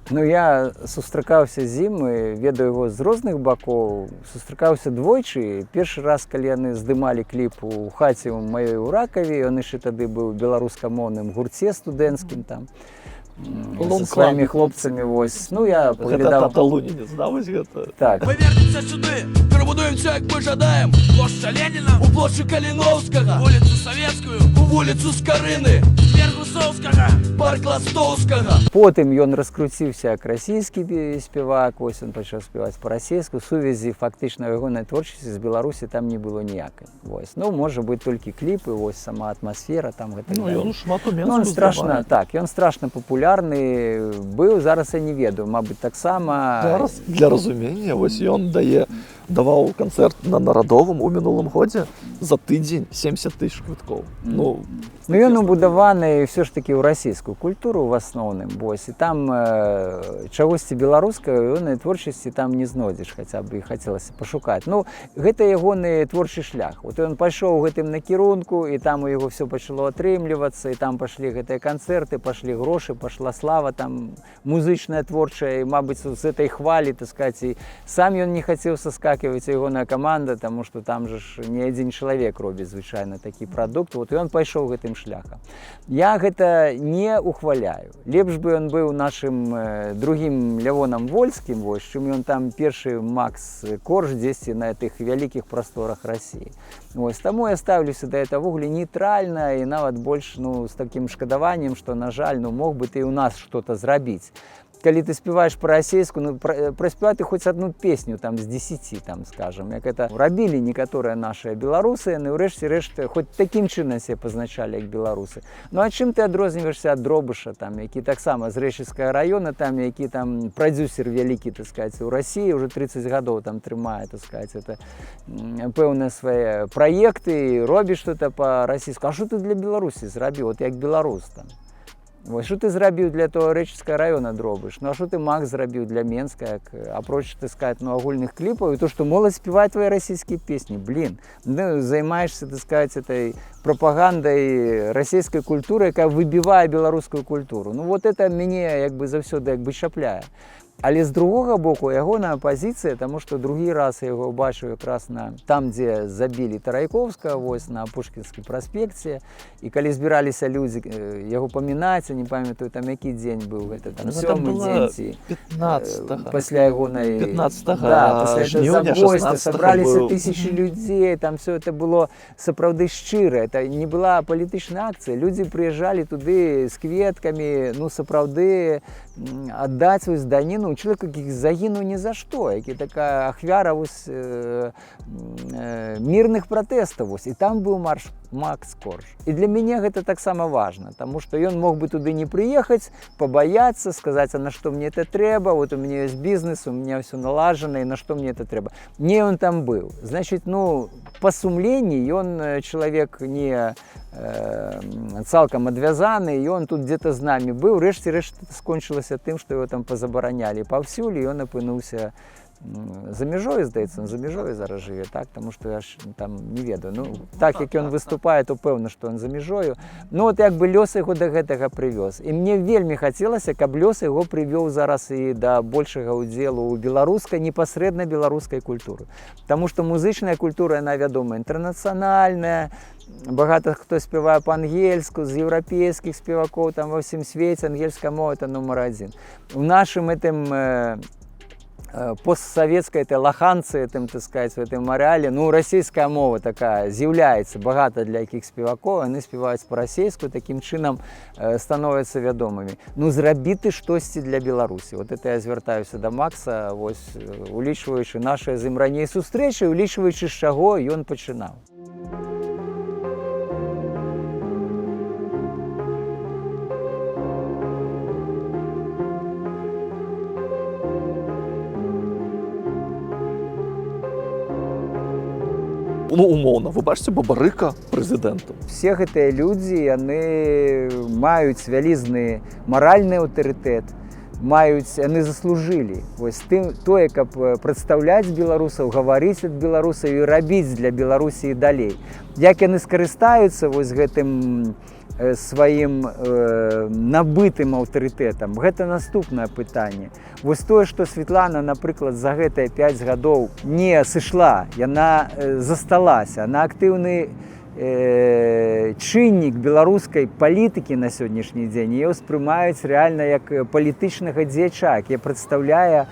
S2: Ну, я сустракаўся з ім і ведаю яго з розных бакоў. Сустракаўся двойчы. Першы раз, калі яны здымалі кліп у хаце ў маёй у Ракаве, ён яшчэ тады быў беларускамоўным гурце студэнцкім там. Со сваімі хлопцамі, вось. Ну, я
S1: Гэта
S2: паглядаў...
S1: Тата Лунінец, да, вось гэта?
S2: Так.
S3: Мы вернемся сюды, перебудуемся, як мы жадаем. Площадь Ленина, у площадь Калиновского, улицу Советскую, у вулицу Скарыны, сквер Гусовского, парк Ластовского.
S2: Потым ён раскруціўся як расійскі спевак, вось ён пачаў спяваць па-расейску. Сувязі фактычна ягонай творчасці з Беларусі там не было ніякай. Вось. Ну, можа быць толькі кліпы, вось сама атмасфера там гэта.
S1: Ну, ён шмат у
S2: Менску здымае. Так, ён страшна папулярны быў, зараз я не ведаю, мабыць, таксама...
S1: Зараз, для разумення, вось ён даваў канцэрт на Нарадовым у мінулым годзе за тыдзень 70 тысяч квіткоў. Ну,
S2: ён убудаваны ўсё ж такі ў расійскую культуру в асноўным, вось, і там чагосьці беларускага ягонай творчасці там не знойдзеш, хаця б і хацелася пашукаць. Ну, гэта ягоны творчы шлях. Вот ён пайшоў у гэтым накірунку, і там у яго все пачало атрымлівацца, і там пашлі гэтыя канцэрты, пашлі грошы, пашла слава там музычная, творчая, і, мабыць, з этой хвалі, так сказаць, і сам ён не хацеў саскакиваць, ягоная каманда, таму што там же ж не адзін чалавек робіць звычайна такі прадукт. Вот і ён пайшоў гэтым шляхам. Я гэта не ухваляю. Лепш бы ён быў нашым другім Лявонам Вольскім, вось, чым ён там першы Макс Корж дзесьці на тых вялікіх прасторах Расіі. Вось, таму я ставлюся да этого вугле нейтральна і нават больш, ну, з такім шкадаваннем, што, на жаль, ну, мог бы ты у нас что-то зрабіць. Калі ты спеваешь по-расейску, ну, праспявай ты хоць одну песню там з 10, там, скажем, як это рабілі некаторыя нашыя беларусы, яны ўрэшце рэшт хоць такім чынам себе пазначалі як беларусы. Ну, а чым ты адрозніваешься ад Дробыша, там, які таксама з Рэшыцкага района, там, які там прадзюсер вялікі, так сказать, у Расіі уже 30 гадоў там трымае, так сказать, это пэўныя свае праекты, робіш что-то по-расійску. А што ты для Беларусі зрабіў, вот як беларус там? Вось, што ты зрабіў для того Рэчыцкага района Дробыш? Ну, а што ты, Макс, зрабіў для Менска, апроч, так сказать, ну, агульных кліпаў, і то, што моладзь спявае твои расійскія песні. Блин, ну, займаешься, так сказать, этой пропагандай расійскай культуры, якая выбівае беларускую культуру. Ну, вот это мяне, як бы, заўсёды, як бы, чапляе. Але з другога боку, ягоная пазіцыя, таму што другі раз я яго бачыў якраз там, дзе забілі Тарайковскага, вось, на Пушкінскім праспекце, і калі збіраліся людзі яго памінаць, я не памятаю, там які дзень быў, гэта там 7-й дзень ці
S1: 15-го.
S2: Пасля ягонай...
S1: 15-го
S2: жніўня, 16-го сабраліся тысячы людзей, там все это было сапраўды шчыра, это не была палітычная акцыя, людзі прыязджалі туды з кветкамі, ну, сапраўды аддаць свою зданіну чалавек, які загінуў ні за што, які такая ахвяра вось, мірных пратэстаў. І там быў Макс Корж. І для мяне гэта таксама важна, таму што ён мог бы туды не прыехаць, пабаяцца, сказаць, а на што мне это трэба, вот у меня ёсць бізнес, у меня все налажана, і на што мне это трэба. Не, ён там быў. Значит, ну, па сумленні ён чалавек не цалкам адвязаны, і ён тут где-то з намі быў. Рэшце-рэшт скончылася тым, што его там пазабаранялі паўсюль, і ён апынуўся за межою, здається, за межою зараз живе, так, тому що я ж там не ведаю. Ну, так як він виступає, то певно, що він за межою. Ну, от якби лёс його до гэтага привез. І мені вельми хотілося, каб лёс його привів зараз і до більшого уділу у беларускай, непосредньо беларускай культури. Тому що музична культура, вона відома інтернаціональна, багато хто співає по-ангельську, з європейських співаків, там во всім світі ангельська мова – це номер один. В нашому постсоветской этой лоханцы, этим, так сказать, в этом ареале, ну, російська мова така з'являється багато для яких співаків, вони співають по-російську, таким чином становляться відомими. Ну, зробити щось для Білорусі. От це я звертаюся до Макса, ось, улічуючи наші з ним раніше зустрічі, улічуючи, з чого він починав.
S1: Ну, умовно, ви бачите Бабарика президентом?
S2: Все гэтыя людзі, яны маюць вялізны маральны аўтарытэт, яны заслужылі вось тое, каб прадстаўляць беларусаў, гаварыць ад беларусаў і рабіць для Беларусі далей. Як яны скарыстаюцца вось гэтым сваім набытым аўтарытэтам, гэта наступнае пытанне. Вось тое, што Светлана, напрыклад, за гэтыя 5 гадоў не сышла, яна засталася, яна актыўны чыннік беларускай палітыкі на сённяшні дзень. Яе ўспрымаюць рэальна як палітычнага дзеяча, які прадстаўляе,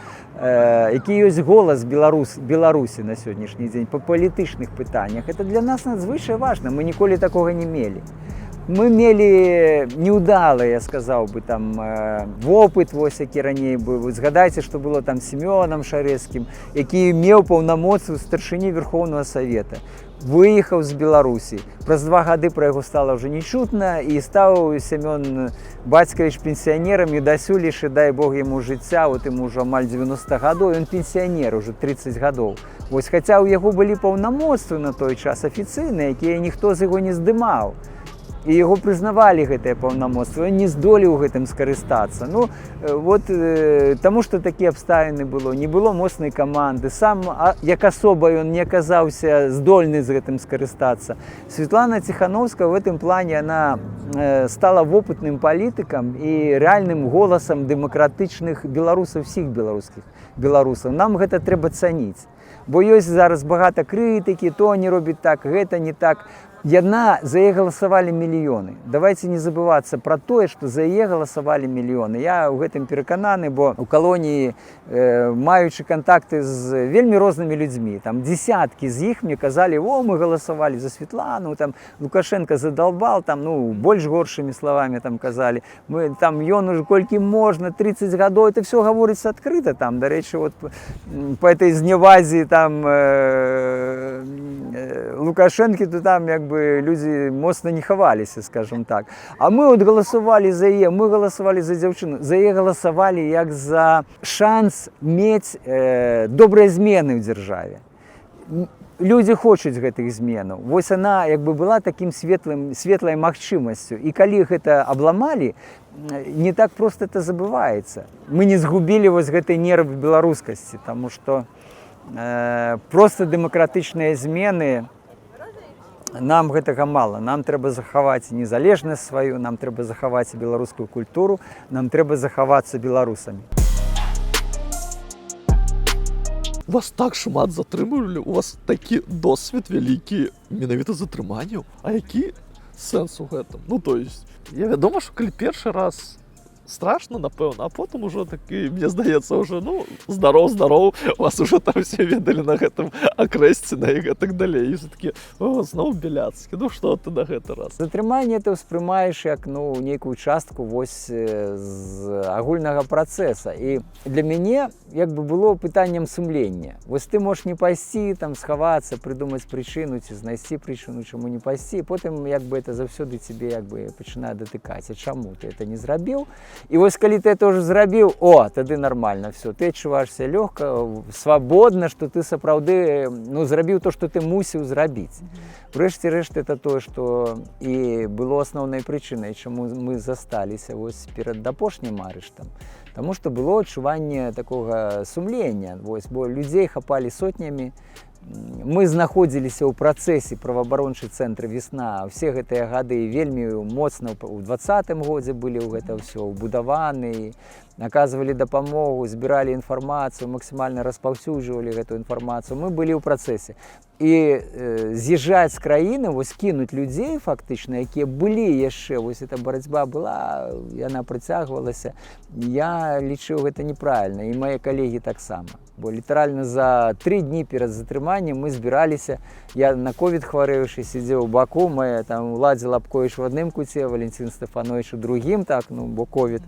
S2: які ёсць голас Беларусі на сённяшні дзень па палітычных пытаннях. Это для нас надзвычай важна, мы ніколі такога не мелі. Мы мелі неўдалы, я сказаў бы, там, вопыт, вось, які раней быў. Згадайце, што было там з Семёнам Шарэцкім, які меў паўнамоцтвы старшыні Верхоўнага Савета. Выехаў з Беларусі. Праз 2 гады пра яго стала ўжо не чутна, і стаў Семён Бацькавіч пенсіянерам, і дасюль яшчэ, дай Бог яму жыцця, от яму ўжо амаль 90 гадоў, ён пенсіянер, ужо 30 гадоў. Вось, хаця ў яго былі паўнамоцтвы на той час афіцыйныя, якія ніхто з яго не здымаў. І яго прызнавалі гэтае паўнамоцтва, ён не здолеў гэтым скарыстацца. Ну, вот, таму што такія абставіны было, не было моцнай каманды, сам як асоба ён не аказаўся здольны з гэтым скарыстацца. Светлана Ціхановская в гэтым плане, она стала вопытным палітыкам і рэальным голасам дэмакратычных беларусаў, всіх беларускіх беларусаў. Нам гэта трэба цаніць, бо ёсць зараз багата крытыкі, то не робіць так, гэта не так. За яе галасавалі мільёны. Давайте не забывацца пра тое, што за яе галасавалі мільёны. Я ў гэтым перакананы, бо ў калоніі, маючы кантакты з вельмі рознымі людзьмі, там дзесяткі з іх мне казалі: о, мы галасавалі за Светлану, там Лукашенко задолбал, там, ну, больш горшымі словамі там казалі. Мы там, ён уже колькі можна, 30 гадоў, это все гаворыцца адкрыта там. Дарэчы, вот по этой зневазе там Лукашэнкі, то там як бы людзі моцна не хаваліся, скажем так. А мы от галасавалі за яе, мы галасавалі за дзяўчыну, за яе галасавалі як за шанс мець добрыя змены ў дзяржаве. Людзі хочуць гэтых зменаў. Вось она як бы была такім светлай магчымасцю. І калі гэта абламалі, не так проста это забываецца. Мы не згубілі вось гэтай нерв беларускасці, таму што проста дэмакратычныя змены, нам гэтага мала. Нам трэба захаваць незалежнасць сваю, нам трэба захаваць беларускую культуру, нам трэба захавацца беларусамі.
S1: Вас так шмат затрымлівалі, у вас такі досвед вялікі менавіта затрыманняў. А які сэнс у гэтым? Ну, то есть, я вядома, што калі першы раз страшно, напэўна, а потым ужо такі, мне здаецца, уже, ну, здароў, вас уже там все ведалі на гэтым акрэсціна і гэтак далей. І все-таки, о, зноў Беляцкі, ну што ты на гэты раз?
S2: Затрыманне ты ўспрымаеш як, ну, нейкую частку вось з агульнага працэса. І для мяне як бы было пытаннем сумлення. Вось ты можаш не пайсці, там, схавацца, прыдумаць прычыну ці знайсці прычыну, чаму не пайсці, потым як бы это заўсёды цябе як бы пачынае датыкаць. А чаму ты это не зрабіў? І вось калі ты это ўжо зрабіў, о, тады нармальна все, ты адчуваешся лёгка, свабодна, што ты сапраўды, ну, зрабіў то, што ты мусіў зрабіць. Урэшце рэшт, это тое, што і было асноўнай прычынай, чаму мы засталіся вось перад апошнім арыштам. Таму што было адчуванне такога сумлення, вось, бо людзей хапалі сотнямі. Мы знаходзіліся ў працэсе праваабарончы цэнтр «Весна». Все гэтыя гады вельмі моцна ў 20-м годзе былі ў гэта ўсё ўбудаваны, аказвалі дапамогу, збіралі інфармацыю, максімальна распаўсюджвалі гэту інфармацыю. Мы былі ў працэсе. І з'язджаць з краіны, вось кінуць людзей фактычна, якія былі яшчэ, вось эта барацьба была, яна працягвалася. Я лічыў гэта неправільна, і мае калегі таксама. Бо літаральна за 3 дні перад затрыманнем мы збіраліся, я на ковід хварэўшы, сидзеў у баку, мы там Уладзе Лапковіч в адным куце, Валентин Стефанович у другім, так, ну, бо ковід.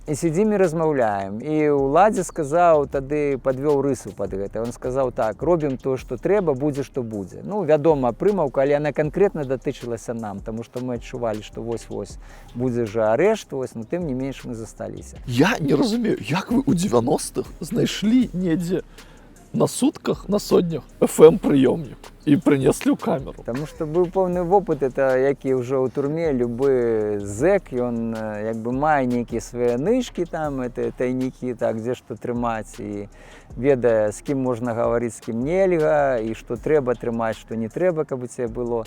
S2: І сидзім і размаўляем. І Уладзе сказаў, тады падвёў рысу пад гэта. Он сказаў так: робім то, што трэба, будзе, што будзе. Ну, вядома, прымаўка, але яна канкрэтна датычылася нам, таму што мы адчувалі, што вось-вось будзе жа арэшт, вось, но тым не менш мы засталіся.
S1: Я не разумею, як вы ў 90-х знайшлі недзе на сутках, на сотнях FM-прыёмнік і прынеслі ў камеру?
S2: Таму што быў поўны вопыт, это які ўжо ў турме любы зэк, ён як бы мае нейкія свае нышкі там, это тайнікі, так, дзе што трымаць, і ведае, з кім можна гаварыць, з кім нельга, і што трэба трымаць, што не трэба, каб у цябе было.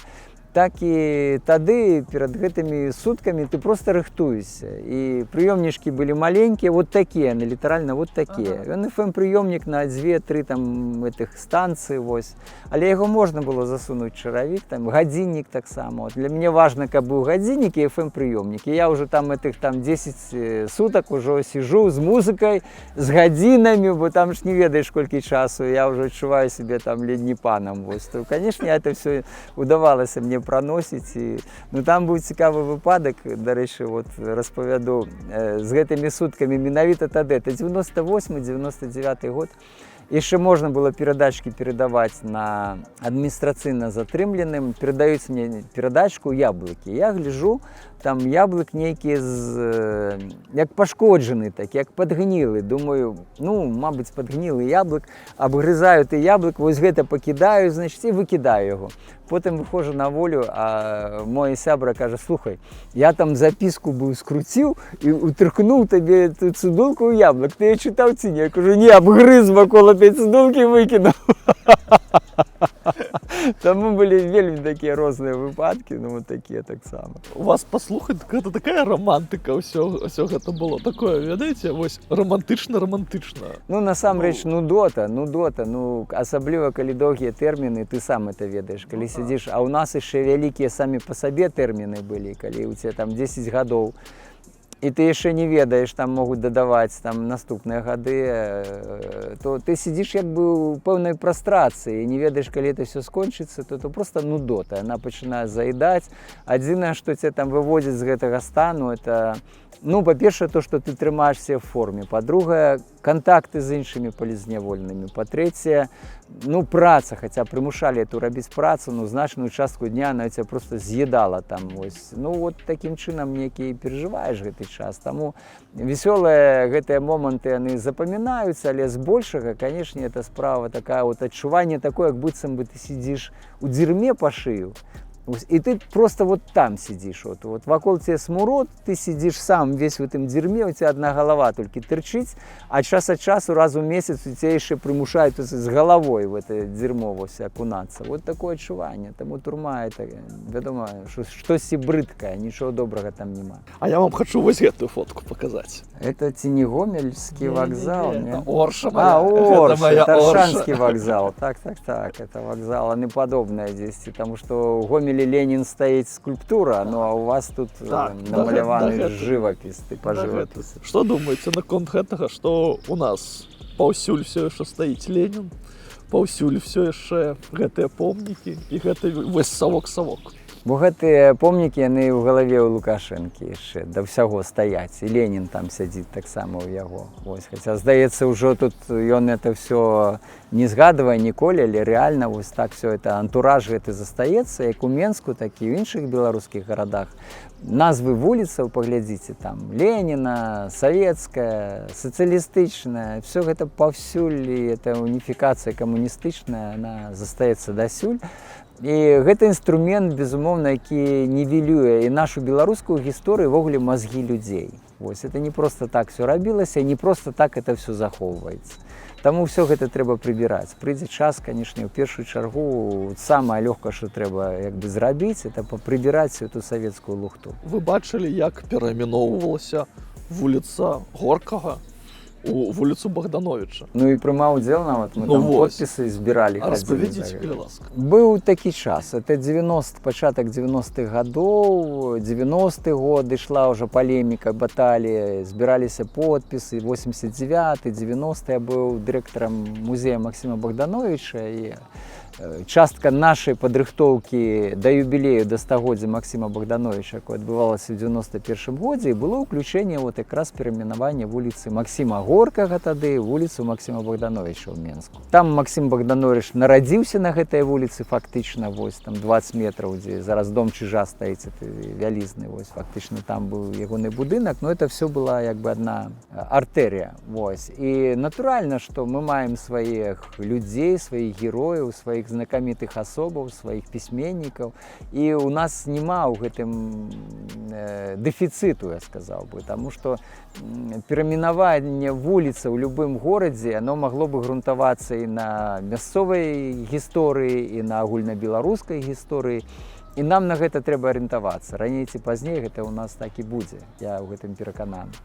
S2: Так і тады перад гэтымі суткамі ты проста рыхтуешся. І прыёмнічкі былі маленькія, вот такія, літаральна вот такія. Ён FM-прыёмнік на 2-3 там этих станцыі, вось. Але яго можна было засунуць чаравік, там гадзіннік таксама. Вот для мяне важна, каб быў гадзіннік і FM-прыёмнік. І я ўжо там этих там 10 сутак ужо сижу з музыкай, з гадзінамі, бо там ж не ведаеш колькі часу. Я ўжо адчуваю сябе там ледь не панам. Вось. То, конечно, это все удавалася мне праносіць. І, ну, там быў цікавы выпадак, дарэчы, вот, распавяду, з гэтымі суткамі менавіта тады, это 98-99 год. Яшчэ можна было перадачкі перадаваць на адміністрацыйна затрымленым, перадаюць мне перадачку яблыкі. Я гляжу, там яблык нейкі як пашкоджаны, так, як падгнілы. Думаю, ну, мабыць, падгнілы яблык, абгрызаю ты яблык, вось гэта пакідаю, значыць, і выкідаю яго. Потым выхожу на волю, а мой сябра кажа: слухай, я там запіску быў скруціў і утркнуў табе эту цыдулку ў яблык. Ты я чытаў ці не? Я кажу: не, абгрыз вакол этой цыдулкі, выкінуў. Таму былі вельмі такія розныя выпадкі, ну, вот такія таксама.
S1: У вас паслухаць, гэта такая романтыка, ўсё гэта было такое, ведаеце, вось романтычна.
S2: Ну, насамрэч, нудота, ну, асабліва, калі доўгія тэрміны, ты сам это ведаеш, калі сидзіш, а ў нас яшчэ вялікія самі па сабе тэрміны былі, калі у цябе там 10 гадоў, і ты яшчэ не ведаеш, там могуць дадаваць там наступныя гады, то ты сидзіш як бы ў пэўнай прастрацыі, не ведаеш, калі это все скончыцца, то просто нудота, яна пачынае заедаць. Адзінае, што цябе там выводзіць з гэтага стану, это, ну, па-першае, то, што ты трымаешся ў форме, па-другае, кантакты з іншымі палізнявольнымі, па-трэцяе, ну, праца, хаця прымушалі эту рабіць працу, ну, значную частку дня она цябе просто з'едала там, вось. Ну, вот такім чынам некі перажываеш гэты час. Таму весёлыя гэтыя моманты, яны запамінаюцца, але збольшага, канешне, это справа такая, вот адчуванне такое, як быццам бы ты сидзіш у дзірме па шыю. І ты просто вот там сидишь, вот вакол тебе смурод, ты сидишь сам весь в этом дерьме, у тебя одна голова только торчить, а час от часу, раз в месяц у тебя еще примушают с головой в это дерьмо вовсе окунаться. Вот такое отчувание. Тому турма, это, вядома, что-то брыдкое, ничего доброго там нема.
S1: А я вам хочу вот эту фотку показать.
S2: Это не Гомельский вокзал, не?
S1: Это Орша моя.
S2: А, Орша,
S1: это
S2: Таршанский вокзал. Так, это вокзал, они подобные здесь, потому что в Гомеле Ленин стоит скульптура, ну а у вас тут намаляваны живопись, ты по живописи.
S1: Что думаете наконт гэтага, что у нас паўсюль все яшчэ стаіць Ленин, паўсюль все яшчэ гэтыя помнікі і гэты вось савок-савок?
S2: Бо гэтыя помнікі, яны ў галаве ў Лукашэнкі яшчэ да ўсяго стаяць, і Ленін там сядзіць таксама ў яго. Вось, хаця, здаецца, ўжо тут ён это все не згадвае ніколі, але рэальна вось так все это, антураж гэты застаецца, як у Менску, так і ў іншых беларускіх гарадах. Назвы вуліцаў, паглядзіце, там Леніна, савецкая, сацыялістычная, все гэта паўсюль, і эта уніфікацыя камуністычная, она застаецца дасюль. І гэта інструмент, безумоўна, які нівелюе і нашу беларускую гісторыю, і ввогуле мазгі людзей. Вось. Это не просто так все рабілася, і не просто так это все захоўваецца. Таму ўсё гэта трэба прыбіраць. Прыйдзе час, канешне, ў першую чаргу самае лёгкае, што трэба як бы зрабіць, это прыбіраць всю эту савецкую лухту.
S1: Вы бачылі, як перайменоўвалася вуліца Горкага у вуліцу Богдановича?
S2: Ну і прымаў удзел нават, мы
S1: Ну
S2: там
S1: вось.
S2: подпісы збіралі.
S1: Распавядзіце, калі ласка.
S2: Быў такі час, это пачатак 90-х гадоў, 90-й год, ішла ўжо палеміка, баталія, збіраліся подпісы, 89-й, 90-й я быў дырэктарам музея Максіма Богдановича, і частка нашай падрыхтоўкі да юбілею, да стагоддзя Максіма Богдановича, якое адбывалася ў 91-м годзе, і было ўключэнне вот якраз перайменавання вуліцы Максіма Горкага тады, вуліцу Максіма Богдановича ў Менску. Там Максім Богданович нарадзіўся на гэтай вуліцы фактычна, вось там 20 метраў, дзе зараз дом Чижа стаіць, вялізны, вось фактычна там быў ягоны будынак, но это все была як бы одна артэрія, вось. І натуральна, што мы маем сваіх людзей, сваіх герояў, сваіх знакамітых асобаў, сваіх пісьменнікаў, і у нас няма ў гэтым дэфіцыту, я сказаў бы, таму што перайменаванне вуліцы ў любым горадзе, оно магло бы грунтавацца і на мясцовай гісторыі, і на агульнабеларускай гісторыі, і нам на гэта трэба арыентавацца. Раней ці пазней гэта ў нас так і будзе, я ў гэтым перакананы.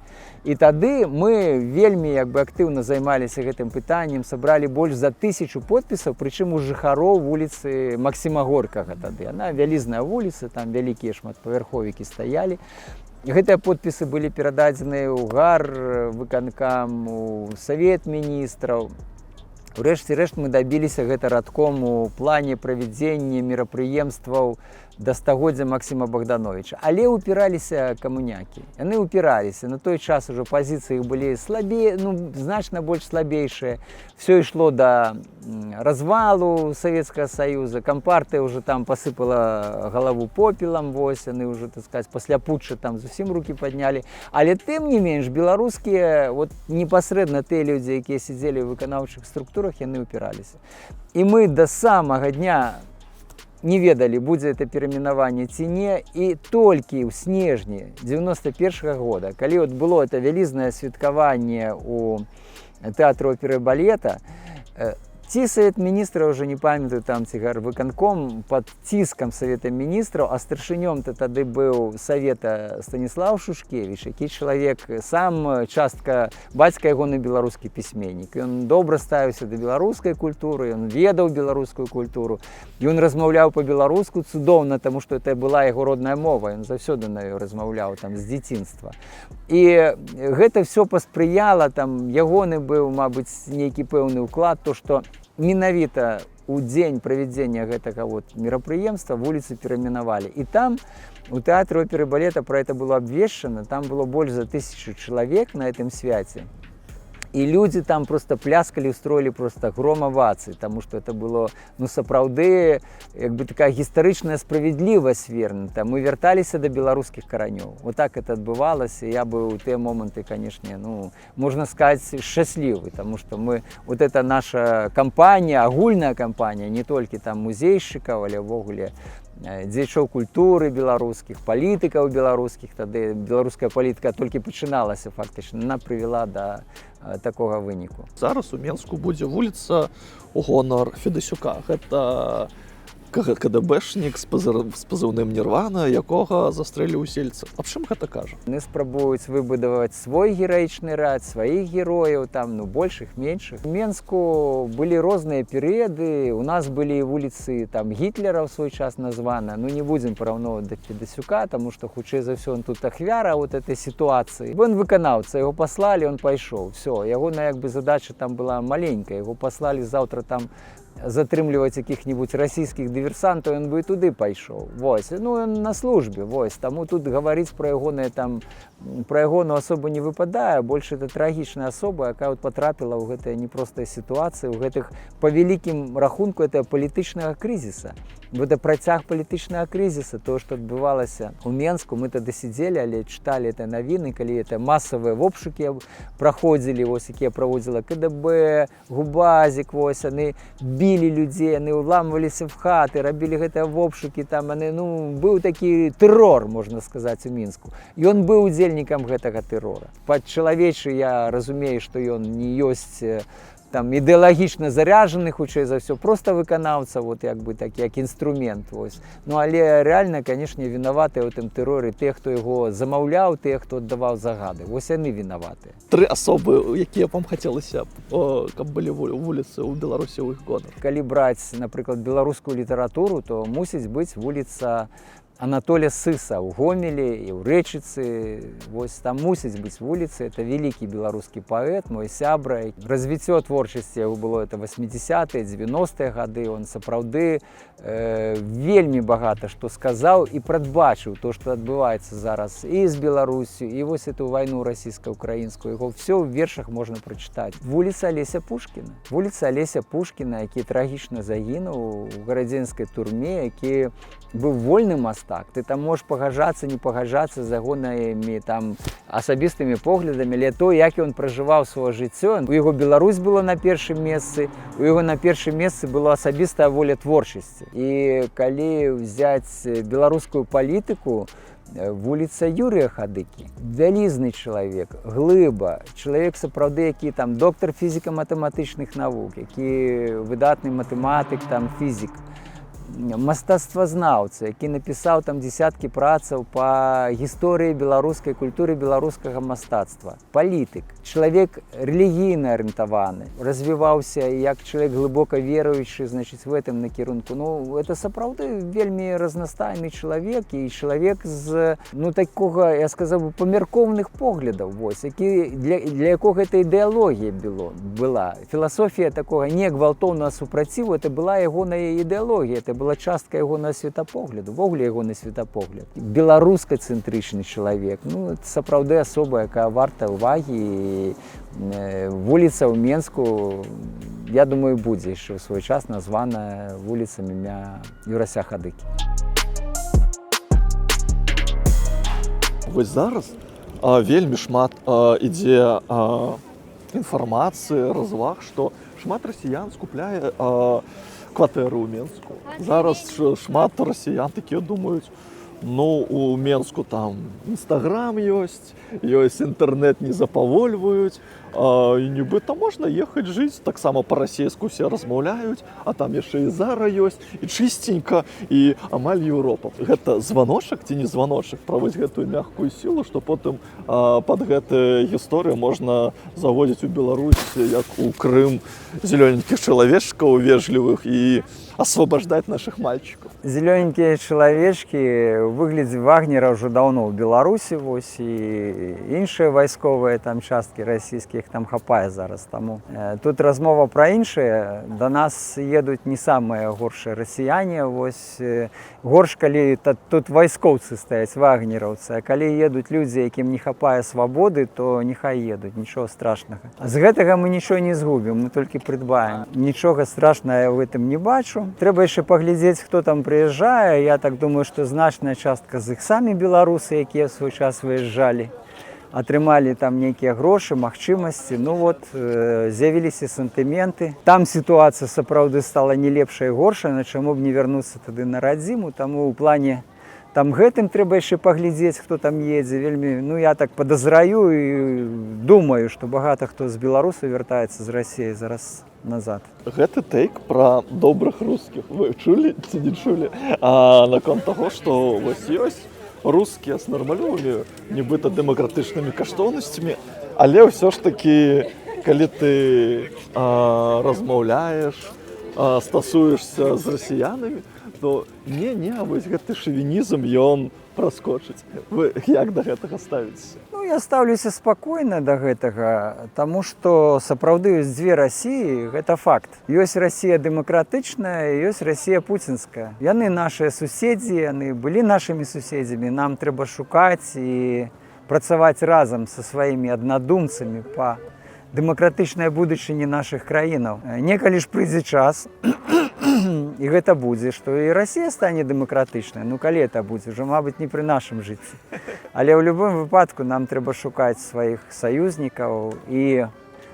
S2: І тады мы вельмі як бы актыўна займаліся гэтым пытаннем, сабралі больш за 1000 подпісаў, прычым у жыхароў вуліцы Максіма Горкага тады. Яна вялізная вуліца, там вялікія шматпавярховікі стаялі. Гэтыя подпісы былі перададзены ў ГАР, выканкам, у Савет міністраў. Урэшце рэшт мы дабіліся гэта радком у плане правядзення мерапрыемстваў да стагоддзя Максіма Богдановича. Але упіраліся камунякі. Яны упіраліся. На той час ужо пазіцыі былі слабее, ну, значна больш слабейшыя. Все ішло да развалу Савецкага Саюза. Кампартыя ўжо там пасыпала галаву попелам, вось, яны ўжо, так сказаць, пасля путча там зусім рукі паднялі. Але тым не менш, беларускія, вот непасрэдна тыя людзі, якія сидзелі ў выканаўчых структурах, яны упіраліся. І мы да самага дня не ведалі, будзе это перайменаванне ці не, і толькі ў снежні 91-го года, калі от было это вялізнае святкаванне у тэатру оперы і балета, ці Савет міністраў, уже не памятаю, там ці выканком пад ціскам Савета міністраў, а старшынём-то тады быў Савета Станіслав Шушкевіч, які чалавек, сам частка, бацька ягоны беларускі пісьменнік. Ён добра ставіўся да беларускай культуры, ён ведаў беларускую культуру, ён размаўляў па-беларуску цудоўна, таму што это была яго родная мова, ён заўсёды на ёй размаўляў там з дзяцінства. І гэта все паспрыяла, там ягоны быў, мабыць, нейкі пэўны ўклад, то што менавіта у дзень правядзення гэтага вот мерапрыемства вуліцы перайменавалі. І там у тэатры оперы і балета пра гэта было абвешчана, там было больш за 1000 чалавек на гэтым свяце. І людзі там просто пляскалі, устроілі просто гром авацый, таму што это было, ну, сапраўды, як бы такая гістарычная справядлівасць вернута. Мы вярталіся да беларускіх каранёў. Вот так это адбывалася. Я быў у тыя моманты, канешне, ну, можна сказаць, шчаслівы, таму што мы, вот это наша кампанія, агульная кампанія, не толькі там музейшчыкаў, але ўвогуле дзеячоў культуры беларускіх, палітыкаў беларускіх, тады беларуская палітыка толькі пачыналася фактычна, она прывяла да такога выніку.
S1: Зараз у Менску будзе вуліца у гонар Федасюка. Гэта КДБшнік з пазыўным Нірвана, якога застрэліў сельцы. Аб чым гэта кажа?
S2: Яны спрабуюць выбудаваць свой гераічны рад, сваіх герояў, там, ну, большых, меншых. У Менску былі розныя перыяды, у нас былі вуліцы там Гітлера ў свой час названа, ну, не будзем параўноўваць да Федасюка, таму што хутчэй за ўсё он тут ахвяра вот этой сітуацыі. Ён выканаўца, яго паслалі, он пайшоў. Всё, ягоная як бы задача там была маленькая, яго паслалі заўтра там затрымліваць якіх-небудзь расійскіх дыверсантаў, ён бы і туды пайшоў. Вось, ну, ён на службе, вось, таму тут гаварыць пра ягоныя там, пра ягоную асобу не выпадае, больш это трагічная асоба, якая вот патрапіла ў гэтыя непростыя сітуацыі, у гэтых, па вялікім рахунку, это палітычнага крызіса. Гэта працяг палітычнага крызіса, то, што адбывалася ў Менску, мы тады сидзелі, але чыталі это навіны, калі это масавыя обшукі праходзілі, вось, якія праводзіла КДБ, Губазік, вось, яны білі людзей, яны ўламваліся в хаты, рабілі гэтыя вобшукі, там, яны, ну, быў такі тэрор, можна сказаць, у Мінску. Ён быў удзельнікам гэтага тэрора. Па-чалавечы я разумею, што ён не ёсць там ідэалагічна заряджаны, хутчэй за ўсё, проста выканаўца, вот, як бы, так, як інструмент. Вось. Ну, але рэальна, канешне, вінаватыя ў тым тэроры тыя, хто яго замаўляў, тыя, хто аддаваў загады. Вось яны вінаватыя.
S1: 3 асобы, якія вам хацелася б, каб былі вуліцы ў Беларусі ў іх гонар.
S2: Калі браць, напрыклад, беларускую літаратуру, то мусіць быць вуліца Анатолія Сыса ў Гомелі і ў Рэчыцы. Вось там мусіць быць вуліцы. Это вялікі беларускі паэт, мой сябра. Развіццё творчасці яго было это 80-е, 90-е гады. Он сапраўды вельмі багата што сказаў і прадбачыў то, што адбываецца зараз і з Беларусю, і вось эту вайну расійска-украінскую. Яго ўсё ў вершах можна прачытаць. Вуліца Алеся Пушкіна. Вуліца Алеся Пушкіна, які трагічна загінуў у гарадзенскай турме, які быў вольны мастак. Ты там можаш пагаджацца, не пагаджацца з ягонымі там асабістымі поглядамі, але то, як ён пражываў сваё жыццё, у яго Беларусь было на першым месцы, у яго на першым месцы была асабістая воля творчасці. І калі ўзяць беларускую палітыку, вуліца Юрыя Хадыкі, вялізны чалавек, глыба, чалавек сапраўды, які там доктар фізіка-матэматычных навук, які выдатны матэматык, там фізік, мастацтвазнаўца, які напісаў там дзесяткі працаў па гісторыі беларускай культуры, беларускага мастацтва. Палітык, чалавек рэлігійна арыентаваны, развіваўся як чалавек глыбока веруючы, значыць, в гэтым накірунку. Ну, это сапраўды вельмі разнастайны чалавек і чалавек з, ну, такога, я сказаў бы, памяркоўных поглядаў, вось, які, для якога гэта ідэалогія была. Філасофія такога не гвалтоўнага супраціву, это была ягоная ідэалогія, это была частка ягонага светапогляду, ввогуле ягоны светапогляд. Беларускацэнтрычны чалавек, ну, это сапраўды асоба, якая варта ўвагі. Вуліца ў Менску, я думаю, будзе яшчэ ў свой час названа вуліцамі імя Юрася Хадыкі.
S1: Вось зараз вельмі шмат ідзе інфармацыі, разваг, што шмат расіян скупляе кватэру ў Менску. Зараз шмат расіян такія думаюць, ну, у Менску там Інстаграм ёсць інтэрнэт не запавольваюць, і нібыта можна ехаць жыць, таксама па-расейску все размаўляюць, а там яшчэ і Зара ёсць, і чыстенька, і амаль Еўропа. Гэта званочак ці не званочак пра вось гэтую мяккую сілу, што потым пад гэтыя гісторыі можна заводзіць у Беларусь, як у Крым, зелёненькіх чалавечкаў вежлівых і освобождать наших мальчиков.
S2: Зелёненькие чалавечкі у выглядзе Вагнера ўжо даўно ў Беларусі, вось, і іншыя вайсковыя там часткі расійскіх там хапае зараз. Таму тут размова пра іншыя. Да нас едуць не самыя горшыя расіяне, вось, горш, калі тут вайскоўцы стаяць, вагнераўцы, а калі едуць людзі, якім не хапае свабоды, то няхай едуць, нічога страшнага. З гэтага мы нічого не згубім, мы толькі прыдбаем. Нічога страшнага я ў гэтым не бачу. Трэба яшчэ паглядзець, хто там прыязджае. Я так думаю, што значная частка з іх самі беларусы, якія ў свой час выязджалі, атрымалі там нейкія грошы, магчымасці. Ну вот, з'явіліся сантыменты. Там сітуацыя сапраўды стала не лепшая і горшая, на чаму б не вярнуцца тады на радзіму. Таму ў плане там гэтым трэба яшчэ паглядзець, хто там едзе. Вельмі, ну, я так падазраю і думаю, што багата хто з беларусаў вяртаецца з Расіі зараз назад.
S1: Гэты тэйк пра добрых рускіх. Вы чулі ці не чулі? Наконт таго, што вось ёсць рускія з нармалёвымі, нібыта дэмакратычнымі каштоўнасцямі, але ўсё ж такі, калі ты размаўляеш, стасуешся з расіянамі, то не, вось гэты шавінізм, ён праскочыць. Вы як да гэтага ставіцеся?
S2: Ну, я стаўлюся спакойна да гэтага, таму што сапраўды ёсць дзве Расіі, гэта факт. Ёсць Расія дэмакратычная, ёсць Расія пуцінская. Яны нашыя суседзі, яны былі нашымі суседзямі. Нам трэба шукаць і працаваць разам са сваімі аднадумцамі па дэмакратычнай будучыні нашых краінаў. Некалі ж прыйдзе час, і гэта будзе, што і Расія стане дэмакратычнай. Ну, калі это будзе, ўжо, мабыць, не пры нашым жыцці. Але ў любым выпадку нам трэба шукаць сваіх саюзнікаў і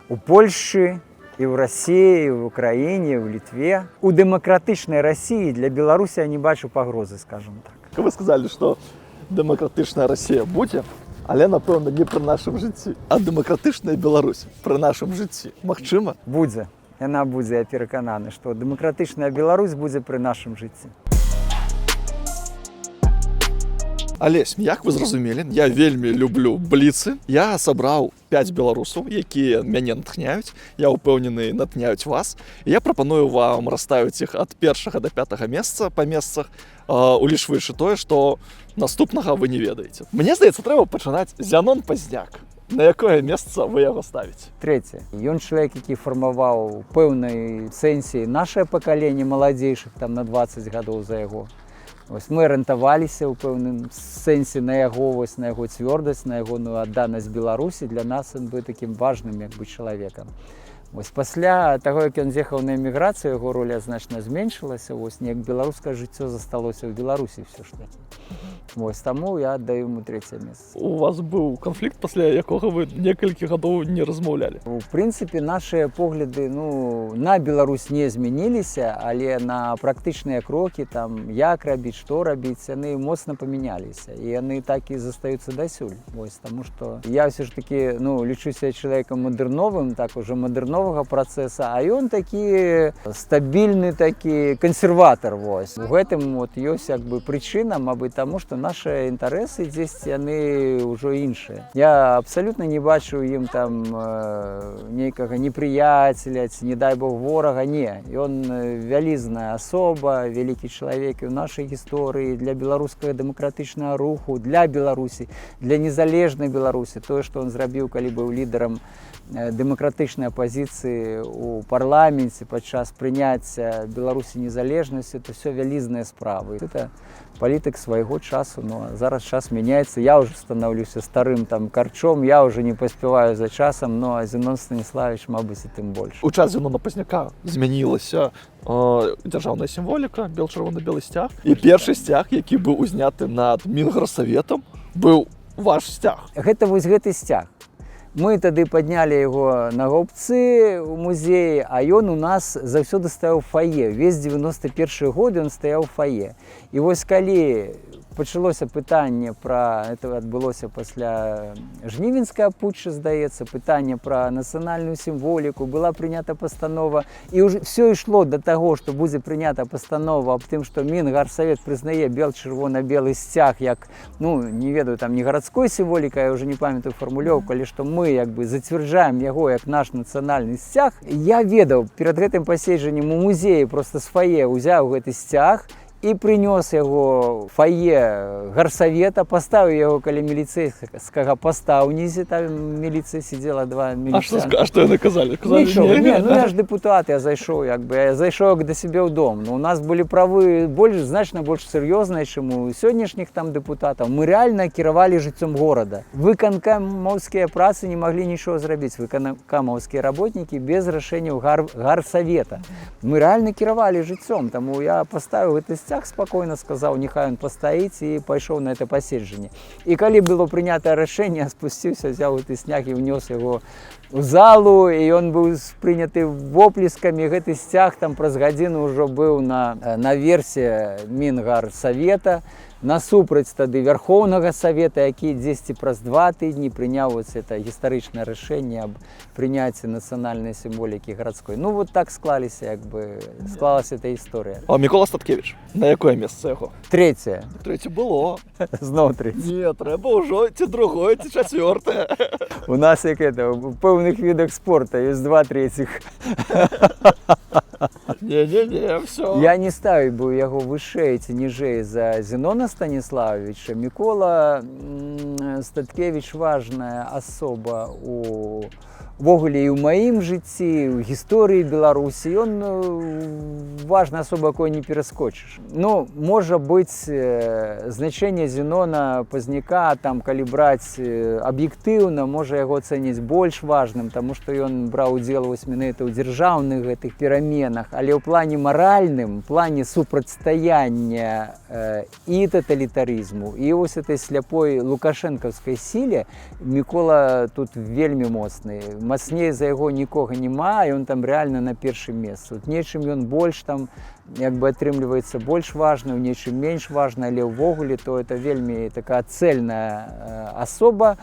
S2: у Польшчы, І в Росії, і в Україні, і в Литві. У демократичній Росії для Білорусі я не бачу погрози, скажімо так.
S1: Ви сказали, що демократична Росія буде, але, напевно, не при нашому житті. А демократична Білорусь при нашому житті. Магчима?
S2: Будзе. Яна будзе, я перакананы, што дэмакратычная Беларусь будзе пры нашым жыцці.
S1: Алесь, як вы зразумелі, я вельмі люблю бліцы. Я сабраў 5 беларусаў, якія мяне натхняюць. Я ўпэўнены, натхняюць вас. І я прапаную вам расставіць іх ад 1 до 5 месца па месцах, улічваючы тое, што наступнага вы не ведаеце. Мне здаецца, трэба пачынаць з Зянон Пазняк. На якое месца вы яго ставіце?
S2: Трэцяе. Ён чалавек, які фармаваў у пэўнай сэнсе нашае пакаленне маладзейшых, там на 20 гадоў за яго. Вось мы арыентаваліся ў пэўным сэнсе на яго, вось, на яго цвёрдасць, на ягоную адданасць Беларусі. Для нас ён быў такім важным як бы чалавекам. Вось пасля таго, як ён з'ехаў на эміграцыю, яго роля значна зменшылася. Вось неяк беларускае жыццё засталося ў Беларусі ўсё ж такі. Вось таму я аддаю яму 3е месца.
S1: У вас быў канфлікт, пасля якога вы некалькі гадоў не размаўлялі?
S2: У прынцыпе, нашыя погляды на Беларусь не змяніліся, але на практычныя крокі, там, як рабіць, што рабіць, яны моцна памяняліся. І яны так і застаюцца дасюль. Вось, таму што я ўсё ж такі лічу сябе чалавекам мадэрновым, так уже мадэрновага працэса, а ён такі стабільны такі кансерватар. Вось. У гэтым ёсць як бы прычына, мабыць, таму што наши інтарэсы дзесьці яны ўжо іншыя. Я абсалютна не бачу ім там нейкага непрыяцеля, ці, не дай бог, ворага. Не. Ён вялізная асоба, вялікі чалавек і ў нашай гісторыі, для беларускага дэмакратычнага руху, для Беларусі, для незалежнай Беларусі. Тое, што ён зрабіў, калі быў лідарам дэмакратычнай апазіцыі ў парламенце падчас прыняцця Беларусі незалежнасці, это все вялізныя справы. Это палітык свайго часу, но зараз час мяняецца. Я уже станаўлюся старым там карчом, я уже не паспяваю за часам, но Зенон Станіславович, мабыць, і тым больш.
S1: У час Зенона Пазняка змянілася дзяржаўная сімволіка, бел-чырвона-белы сцяг. І першы сцяг, які быў узняты над Мінгарсаветам, быў ваш сцяг.
S2: Гэта вось гэты сцяг. Мы тады паднялі яго на гаўбцы ў музеі, а ён у нас заўсёды стаяў у фае. Увесь 91 год ён стаяў у фае. І вось калі пачалося пытанне пра, это адбылося пасля жнівеньскай путчы, здаецца, пытанне пра нацыянальную сімволіку, была прынята пастанова, і ўжо все ішло да таго, што будзе прынята пастанова аб тым, што Мінгарсавет прызнае бел-чырвона-белы сцяг як, не ведаю, там не гарадской сімволікай, я ўжо не памятаю фармулёўку, але што мы як бы зацвярджаем яго як наш нацыянальны сцяг. Я ведаў, перад гэтым паседжаннем у музеі проста з фае ўзяў гэты сцяг і прынёс яго фае гарсавета, паставіў яго каля міліцэйскага паста ўнізе, там міліцыя сидзела 2 міліцыянты.
S1: А што яны казалі?
S2: Я ж дэпутат, я зайшоў да сябе ў дом. У нас былі правы значна больш сур'ёзныя, чым у сённяшніх там дэпутатаў. Мы рэальна кіравалі жыццём горада. Выканкамаўскія працы не маглі нічога зрабіць, выканкамаўскія работнікі без рашэнняў гарсавета. Мы рэальна кіравалі жыццём, таму я паставіў гэты сцяг, спокойно сказал, нехай он постоит, и пошел на это поседжение. И когда было принято решение, спустился, взял этот сняг и внес его в залу, и он был приняты воплесками. Этот сцяг там праз гадзіну уже был на версе Мінгарсавета, насупраць тады Верховнага Савета, які дзесьці праз 2 тыдні прыняў это гістарычнае рашэнне аб прыняцці нацыянальнай сімволікі гарадской. Вот так склалася эта гісторыя.
S1: А Мікола Статкевіч, на якое месца яго?
S2: 3.
S1: 3 было.
S2: Зноў 3.
S1: Не, трэба ўжо ці 2, ці 4.
S2: У нас як у пэўных відах спорта ёсць 2 3.
S1: Не, все.
S2: Я не ставіў бы яго вышэй ці ніжэй за Зенона Станіславовича. Мікола Статкевіч важная асоба увогуле і ў маім жыцці, у гісторыі Беларусі. Ён важная асоба, якой не пераскочыш. Можа быць, значэнне Зенона Пазняка, там, калі браць аб'ектыўна, можа яго ацэніць больш важным, таму што ён браў удзел вось менавіта ў дзяржаўных гэтых пераменах, але ў плане маральным, плане супрацьстаяння і таталітарызму, і вось этой сляпой лукашэнкаўскай сіле Мікола тут вельмі моцны. мацней за яго нікога няма, і ён там рэальна на першым месцы. У нечым ён больш там як бы атрымліваецца больш важна, у нечым менш важна, але ўвогуле то это вельмі такая цэльная асоба.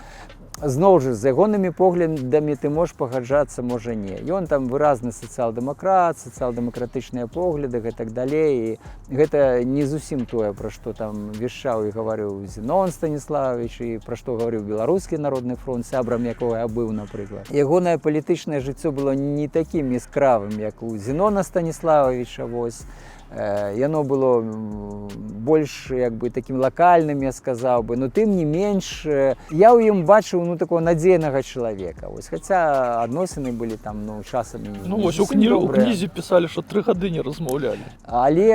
S2: Зноў жа, з ягонымі поглядамі ты можаш пагаджацца, можа не. Ён там выразны сацыял-дэмакрат, сацыял-дэмакратычныя погляды і так далей. І гэта не зусім тое, пра што там вешаў і гаварыў Зінон Станіславович, і пра што гаварыў Беларускі народны фронт, сябрам якога я быў, напрыклад. Ягонае палітычнае жыццё было не такім яскравым, як у Зінона Станіславовича, вось. Яно было больш як бы такім лакальным, я сказаў бы, но тым не менш я ў ім бачыў такого надзейнага чалавека. Вось, хаця адносіны былі там часамі
S4: вось у кнізе пісалі, што 3 гады не размаўлялі.
S2: Але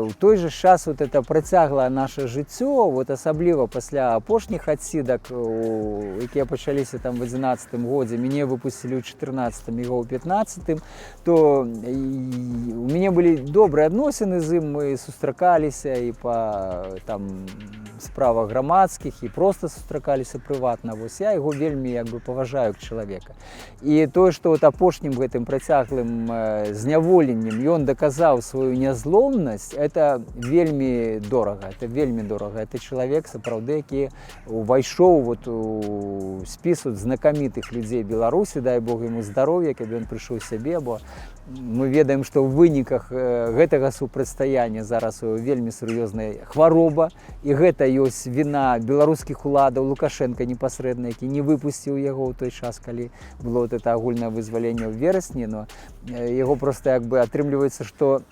S2: ў той жа час вот это працягла наше жыццё, вот асабліва пасля апошніх адсідак, якія пачаліся там в 11-м годзе, мяне выпусцілі ў 14-м, яго ў 15-м, то у мяне былі добрыя адносіны з ім, мы сустракаліся і па там справах грамадскіх, і проста сустракаліся прыватна. Вось я яго вельмі як бы паважаю як чалавека. І тое, што вот апошнім гэтым працяглым зняволеннем ён даказаў сваю нязломнасць, это вельмі дорага. Это вельмі дорага. Это чалавек сапраўды, які увайшоў вот у спіс знакамітых людзей Беларусі, дай Бог яму здароўя, каб ён прыйшоў сябе, бо мы ведаем, што ў выніках гэтага супрацьстаяння зараз вельмі сур'ёзная хвароба, і гэта ёсць віна беларускіх уладаў, Лукашенка непасрэдна, які не выпусціў яго ў той час, калі было вот это агульнае вызваленне ў верасні, но яго проста як бы атрымліваецца, што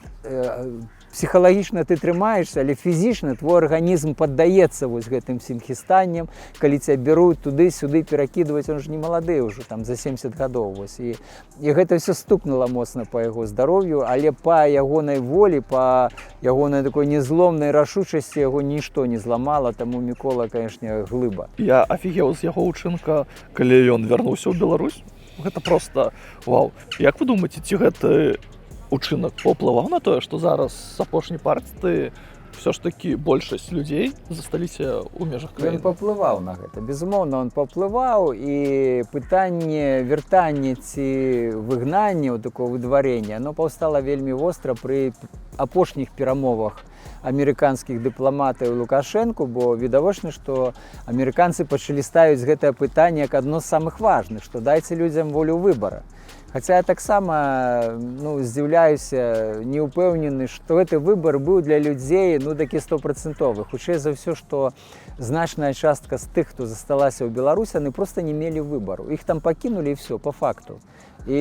S2: псіхалагічна ты трымаешься, але фізічна твой арганізм паддаецца вось гэтым всім хістанням, калі цябе бяруць туды-сюды перакідваць, он ж не малады ўжо, там за 70 гадоў. Вось. І гэта все стукнула моцна па яго здароўю, але па ягонай волі, па ягонай такой незломнай рашучасці яго нішто не зламала, таму Мікола, канешне, глыба.
S4: Я афігеў з яго ўчынка, калі ён вярнуўся ў Беларусь. Гэта проста вау. Як вы думаеце, ці гэты учынак паўплываў на тое, што зараз з апошняй партыі все ж таки большасць людзей засталіся ў межах краіны?
S2: Ён паўплываў на гэта. Безумоўна, он паўплываў, і пытанне вяртання ці выгнання, такого выдварення, оно паўстала вельмі востра пры апошніх перамовах амерыканскіх дыпламатаў Лукашэнку, бо відавочна, што амерыканцы пачалі ставіць гэтае пытанне як адно з самых важных, што дайце людзям волю выбара. Хаця я таксама здзіўляюся, не ўпэўнены, што гэты выбар быў для людзей такі 100%. Хутчэй за ўсё, што значная частка з тых, хто засталася ў Беларусі, яны проста не мелі выбару. Іх там пакінулі і все, па факту. І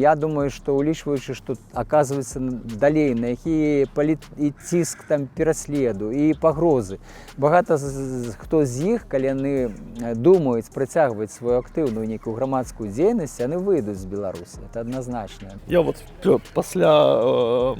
S2: я думаю, што улічваючы, што аказваецца далей, на які і ціск там пераследу, і пагрозы. Багата хто з іх, калі яны думаюць працягваць сваю актыўную нейкую грамадскую дзейнасць, яны выйдуць з Беларусі. Это адназначна.
S4: Я вот пасля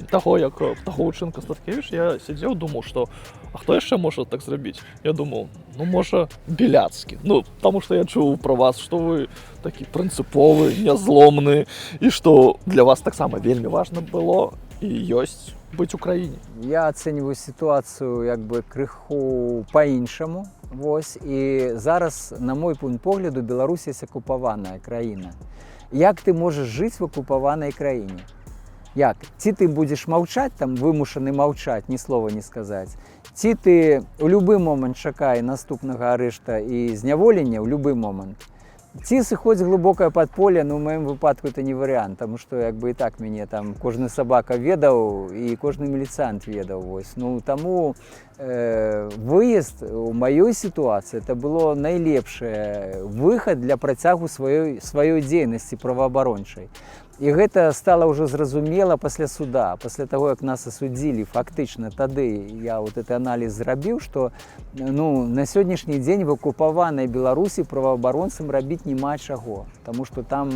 S4: таго, як таго ўчынка Статкевіч, я сядзеў, думаў, што а хто яшчэ можа так зрабіць? Я думаў, можа, Беляцкі. Таму што я чуў пра вас, што вы такі прынцыповы, нязломны, і што для вас таксама вельмі важна было і ёсць быць у краіне.
S2: Я ацэньваю сітуацыю як бы крыху па-іншаму. Вось, і зараз, на мой пункт погляду, Беларусь ёсць акупаваная краіна. Як ты можаш жыць в акупаванай краіне? Як? Ці ты будзеш маўчаць, там вымушаны маўчаць, ні слова не сказаць. Ці ты ў любы момант чакай наступнага арышта і зняволення ў любы момант. Ці сыходзь глыбокае падполе, у маім выпадку это не варыянт, таму што як бы і так мяне там кожны сабака ведаў і кожны міліцыянт ведаў. Вось. Таму выезд у маёй сітуацыі это было найлепшы выхад для працягу сваёй дзейнасці праваабарончай. І гэта стала ўжо зразумела пасля суда, пасля таго, як нас асудзілі. Фактычна тады я вот гэты аналіз зрабіў, што на сённяшні дзень в акупаванай Беларусі праваабаронцам рабіць няма чаго. Таму што там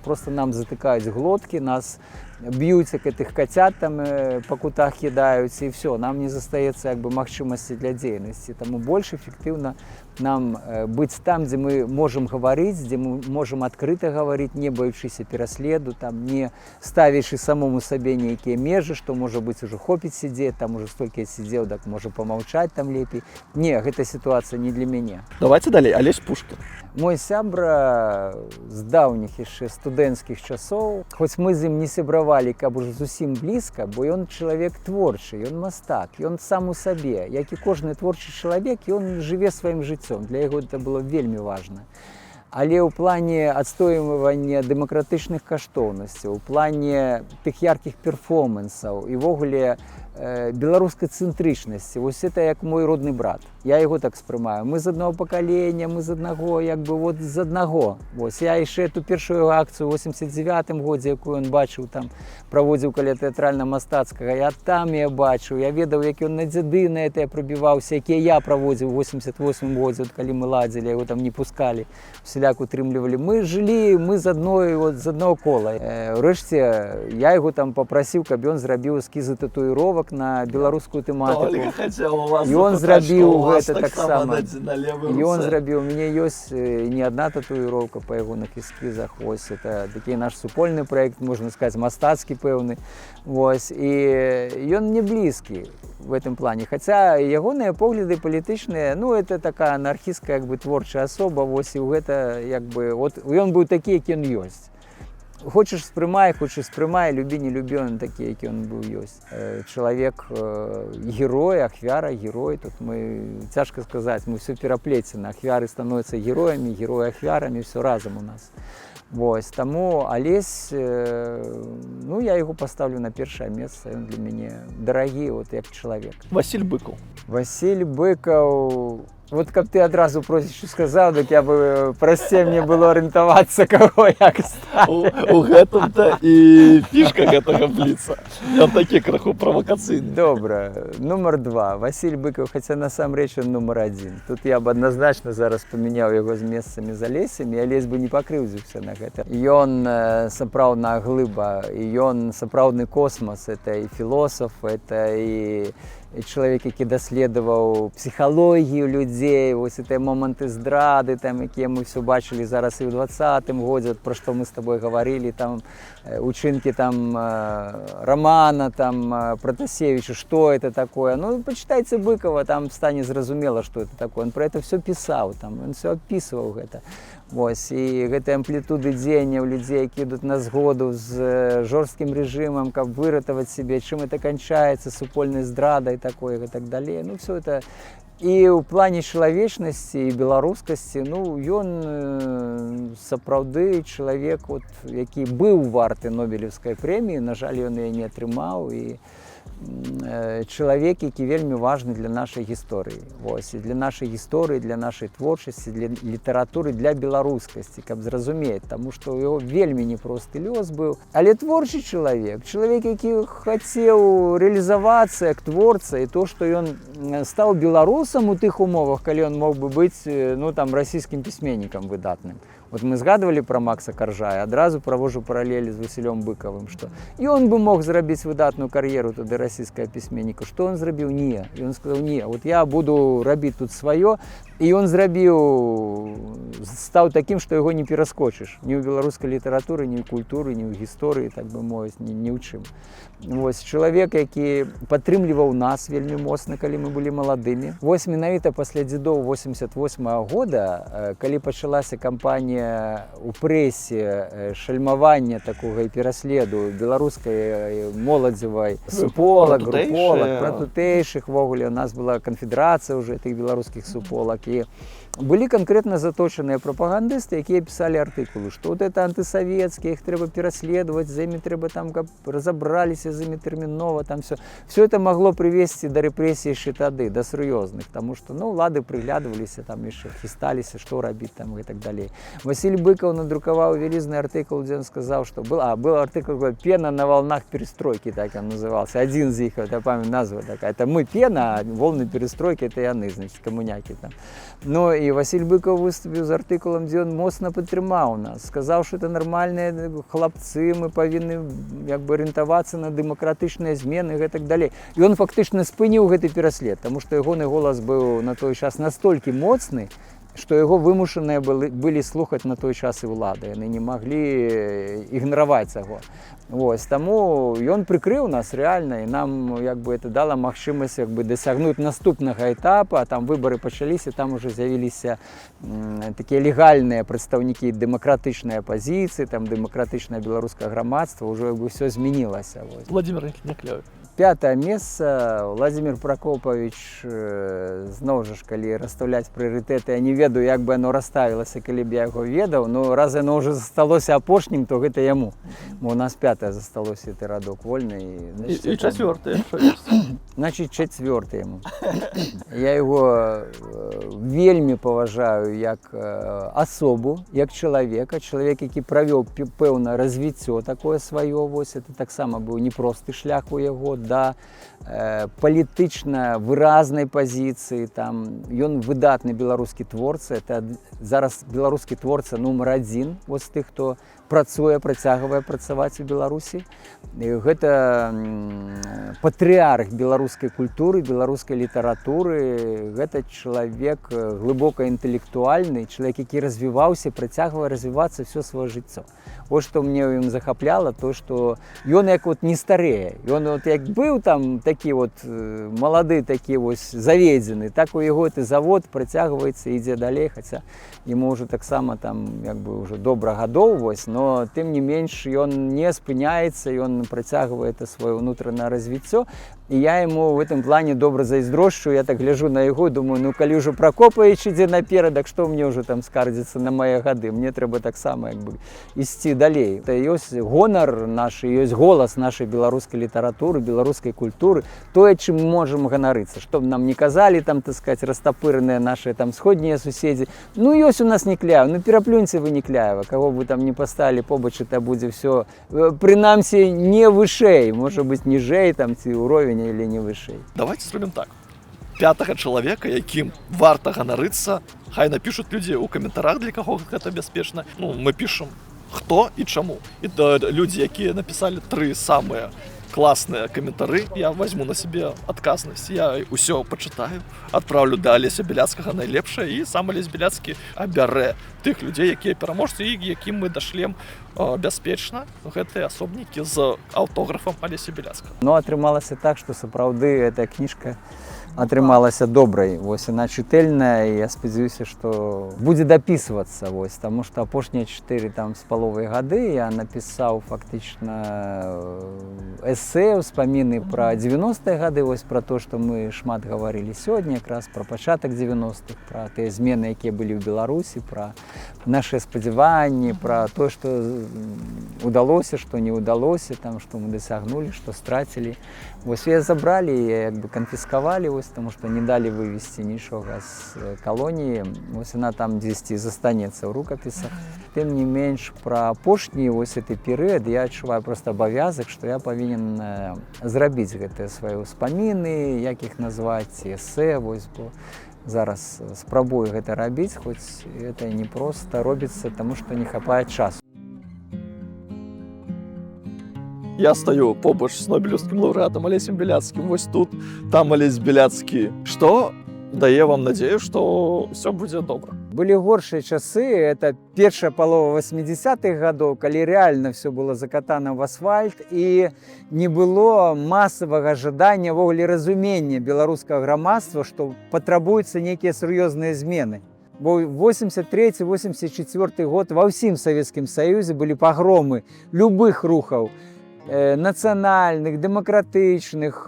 S2: проста нам затыкаюць глоткі, нас б'юць, як гэтых кацят там па кутах кідаюць, і все, нам не застаецца як бы магчымасці для дзейнасці. Таму больш эфектыўна нам быць там, дзе мы можам гаварыць, дзе мы можам адкрыта гаварыць, не баючыся пераследу, там не ставячы самому сабе нейкія межы, што можа быць ужо хопіць сядзець, там ужо столькі сядзеў, так можа памаўчаць там лепей. Не, гэта сітуацыя не для мяне.
S4: Давайте далей, Алесь Пушкін.
S2: Мой сябра з даўніх яшчэ студэнцкіх часоў, хоць мы з ім не сябравалі, каб ужо зусім блізка, бо ён чалавек творчы, ён мастак, ён сам у сабе. Як і кожны творчы чалавек, ён жыве сваім жыццём. Для яго гэта было вельмі важна. Але ў плане адстойвання дэмакратычных каштоўнасцяў, у плане тых яркіх перформансаў і ввогуле беларускай цэнтрычнасці, вось это як мой родны брат. Я яго так спрымаю. Мы з аднаго пакалення, мы з аднаго, як бы вот з аднаго. Вось я яшчэ эту першую акцыю ў 89-м годзе, якую ён бачыў там, праводзіў каля тэатральна-мастацкага, я там я бачыў, я ведаў, як ён на дзяды на это прабіваўся, якія я праводзіў у 88-м годзе, калі мы ладзілі, яго там не пускалі, усяляк утрымлівалі. Мы жылі, мы з аднаго кола. Урэшце, я яго там папрасіў, каб ён зрабіў эскізы татуіровак на беларускую тэматыку. І ён зрабіў гэта таксама. І ён зрабіў. У мяне ёсць не адна татуіроўка па ягоных эскізах. Вось, это такі наш супольны праект, можна сказаць, мастацкі пэўны. Вось, і ён мне блізкі в гэтым плане. Хаця ягоныя погляды палітычныя, ну, это такая анархістская, як бы, творчая асоба, вось, і гэта, як бы, от, ён быў такі, які ён ёсць. Хочаш спрымай, любі, не любі, он такі, які ён быў ёсць. Чалавек герой, ахвяра, герой. Тут мы, цяжка сказаць, мы ўсё пераплецена. Ахвяры становяцца героямі, героі ахвярамі, ўсё разам у нас. Вось, таму Алесь, ну, я яго паставлю на першае месца. Ён для мяне дарагі, вот, як чалавек.
S4: Васіль Быкаў.
S2: Васіль Быкаў... Вот каб ты адразу прозвішча сказаў, так я бы прасцей мне было арыентавацца, каго як стаць.
S4: У гэтым-то і фішка гэтага бліца. Ён такі крыху правакацыйны.
S2: Добра. Нумар 2. Васіль Быкаў, хаця насамрэч ён нумар 1. Тут я б адназначна зараз памяняў яго з месцамі з Алесем, і Алесь бы не пакрыўдзіўся на гэта. Ён сапраўдная глыба, і ён сапраўдны космас. Это і філосаф, это і чалавек, які даследаваў псіхалогію людзей, вось гэтыя моманты здрады, там, якія мы ўсё бачылі зараз і ў 20-м годзе, пра што мы з табой гаварылі, там, учынкі там, Рамана, там, Пратасевіча, што это такое. Ну, пачытайце Быкава, там стане зразумела, што это такое. Он пра это ўсё пісаў, там, он ўсё апісваў гэта. Вось, і гэтыя амплітуды дзеянняў людзей, які ідуць на згоду з жорсткім рэжымам, каб выратаваць сябе, чым это канчаецца, супольнай здрадай такой і так далей. Ну, все это. І ў плане чалавечнасці і беларускасці, ну, ён сапраўды чалавек, вот, які быў варты Нобелеўскай прэміі, на жаль, ён яе не атрымаў, і чалавек, які вельмі важны для нашай гісторыі. Вось, і для нашай гісторыі, для нашай творчасці, для літаратуры, для беларускасці, каб зразумець, таму што ў яго вельмі непросты лёс быў. Але творчы чалавек, які хацеў рэалізавацца як творца, і то, што ён стаў беларусам у тых умовах, калі ён мог бы быць, ну, там, расійскім пісьменнікам выдатным. Вот мы згадывалі пра Макса Каржая, адразу правожу паралелі з Васілём Быкавым, што ён бы мог зрабіць выдатную кар'еру тады расійскага пісьменніка. Што ён зрабіў? Не. Ён сказаў, не, вот я буду рабіць тут сваё, і ён стаў такім, што яго не пераскочыш. Ні ў беларускай літаратуры, ні ў культуры, ні ў гісторыі, так бы мовіць, ні ў чым. Вось, чалавек, які падтрымліваў нас вельмі моцна, калі мы былі маладымі. Вось менавіта пасля дзедоў 88-го года, калі пачалася кампанія у прэсе шальмавання такога і пераследу беларускай моладзевай суполак, груполак, пра тутэйшых, ввогуле у нас была канфедэрацыя ўжо тых беларускіх суполак, і былі канкрэтна заточаныя прапагандысты, якія пісалі артыкулы, што вот это антысавецкія, іх трэба пераследаваць, за імі трэба там, каб разабраліся з імі тэрмінова, там все. Все это магло прывесці да рэпрэсій яшчэ тады, да сур'ёзных, таму што, ну, улады прыглядваліся, там яшчэ хісталіся, што рабіць там і так далей. Васіль Быкаў надрукаваў вялізны артыкул, дзе ён сказаў, што был артыкул «Пена на волнах перестройки», так он назывался. Один з іх, я памятаю, назва такая. Это мы пена, а волны перестройки это яны, значит, коммуняки там. Ну і Васіль Быкаў выступіў з артыкулам, дзе ён моцна падтрымаў нас, сказаў, што это нармальныя хлапцы, мы павінны як бы арыентавацца на дэмакратычныя змены і так далей. І ён фактычна спыніў гэты пераслед, таму што ягоны голас быў на той час настолькі моцны, што яго вымушаныя былі слухаць на той час і ўлады, яны не маглі ігнараваць яго. Вось, таму ён прыкрыў нас рэальна, і нам як бы это дала магчымасць як бы дасягнуць наступнага этапа, там выбары пачаліся, там уже з'явіліся такія легальныя прадстаўнікі дэмакратычнай апазіцыі, там дэмакратычнае беларускае грамадства, ўжо як бы ўсё змянілася. Вось.
S4: Владимир Некляев.
S2: 5-е месца. Владимир Прокопович, зноў жа ж, калі расстаўляць прыярытэты, я не ведаю, як бы оно расставілася, калі б я яго ведаў, но раз яно ўжо засталося апошнім, то гэта яму. Бо у нас 5-е засталося, ты радок вольны.
S4: И 4-е, что есть?
S2: Значит, 4-е яму. Я яго вельмі паважаю як асобу, як чалавека, які правёў пэўна развіццё такое сваё, вось, это таксама быў непросты шлях у яго, да палітычна выразнай пазіцыі, там ён выдатны беларускі творца, это зараз беларускі творца нумар 1 вось тых, хто працуе, працягвае працаваць у Беларусі. Гэта патрыарх беларускай культуры, беларускай літаратуры, гэта чалавек глыбока інтэлектуальны, чалавек, які развіваўся, працягвае развівацца ўсё сваё жыццё. Вось што мне ў ім захапляла, то што ён як вот не старее. Ён вот як быў там такі вот малады, такі вось заведзены, так у яго гэты завод працягваецца, ідзе далей, хаця яму ўжо таксама там як бы ўжо добра гадоў, вось, но тым не менш ён не спыняецца, ён працягвае это сваё ўнутранае развіццё. І я яму в гэтым плане добра зайздрошчу, я так гляжу на яго, думаю, ну калі ўжо Прокопович ідзе наперад, так што мне ўжо там скардзіцца на мае гады, мне трэба таксама як бы ісці далей. Это ёсць гонар наш, ёсць голас нашай беларускай літаратуры, беларускай культуры, тое, чым мы можам ганарыцца, што б нам не казалі, там, так сказать, растапырныя нашыя там сходнія суседзі. Ну ёсць у нас Некляев, ну пераплюньце вы Некляева, каго бы там не паставілі побач, это будзе ўсё прынамсі не вышэй, можа быць ніжэй там ці ўровень или не вышэй.
S4: Давайте зробім так. 5-го чалавека, якім варта ганарыцца, хай напишут людзі ў каментарах, для каго гэта бяспечна. Ну, мы пішам, хто і чаму. І людзі, якія напісалі 3 самыя класныя каментары, я возьму на себе адказнасць. Я ўсё пачытаю, адпраўлю да Алеся Беляцкага найлепшае, і сам Алесь Беляцкі абярэ тых людзей, якія пераможцы, і якім мы дашлем бяспечна гэтыя асобнікі з аўтографам Алеся Беляцкага.
S2: Ну, атрымалася так, што сапраўды гэтая кніжка атрымалася добрай, вось, яна чытэльная, і я спадзяюся, што будзе дапісвацца, вось, таму што апошнія 4,5 гады я напісаў фактычна эсэ, успаміны пра 90-е гады, вось, пра то, што мы шмат гаварылі сёння, якраз пра пачатак 90-х, пра тыя змены, якія былі ў Беларусі, пра нашыя спадзяванні, пра то, што удалося, што не удалося, там, што мы дасягнулі, што страцілі. Вось яе забралі, як бы канфіскавалі, вось, таму што не далі вывезці нічога з калоніі. Вось яна там дзесьці застанецца ў рукапісах. Тым не менш, пра апошні вось гэты перыяд я адчуваю проста абавязак, што я павінен зрабіць гэтыя свае ўспаміны, як іх назваць, эсэ, вось, бо зараз спрабую гэта рабіць, хоць гэта не проста робіцца, таму што не хапае часу.
S4: Я стою побач з нобелевскім лаўрэатам Алесем Беляцкім, вось тут, там Алесь Беляцкі. Што дае вам надзею, што ўсё будзе добра?
S2: Былі горшыя часы, это першая палова 80-х гадоў, калі рэальна все было закатана в асфальт і не было масавага жадання, ввогуле разумення беларускага грамадства, што патрабуюцца нейкія сур'ёзныя змены. Бо 83-84 год ва ўсім Савецкім Саюзе былі пагромы любых рухаў, нацыянальных, дэмакратычных,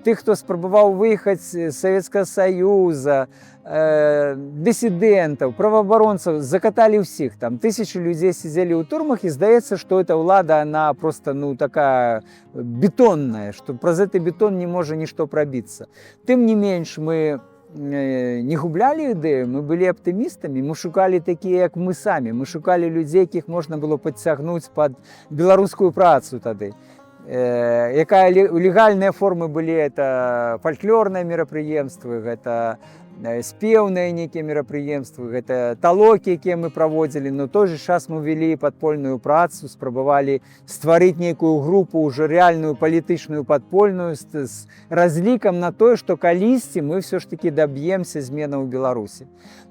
S2: тых, хто спрабаваў выехаць з Савецкага Саюза, дысідэнтаў, праваабаронцаў, закаталі ўсіх. Там тысячы людзей сидзелі ў турмах, і здаецца, што эта ўлада, она просто, ну, такая бетонная, што праз гэты бетон не можа нішто прабіцца. Тым не менш, мы не гублялі ідэю, мы былі аптымістамі, мы шукалі такія, як мы самі, мы шукалі людзей, якіх можна было падцягнуць пад беларускую працу тады. Якая легальныя формы былі, это фальклорныя мерапрыемствы, гэта спеўныя нейкія мерапрыемствы, гэта талокі, якія мы праводзілі, но той же час мы вялі падпольную працу, спрабавалі стварыць нейкую групу, ўжо рэальную палітычную падпольную з разлікам на тое, што калісьці мы ўсё ж такі даб'емся зменаў у Беларусі.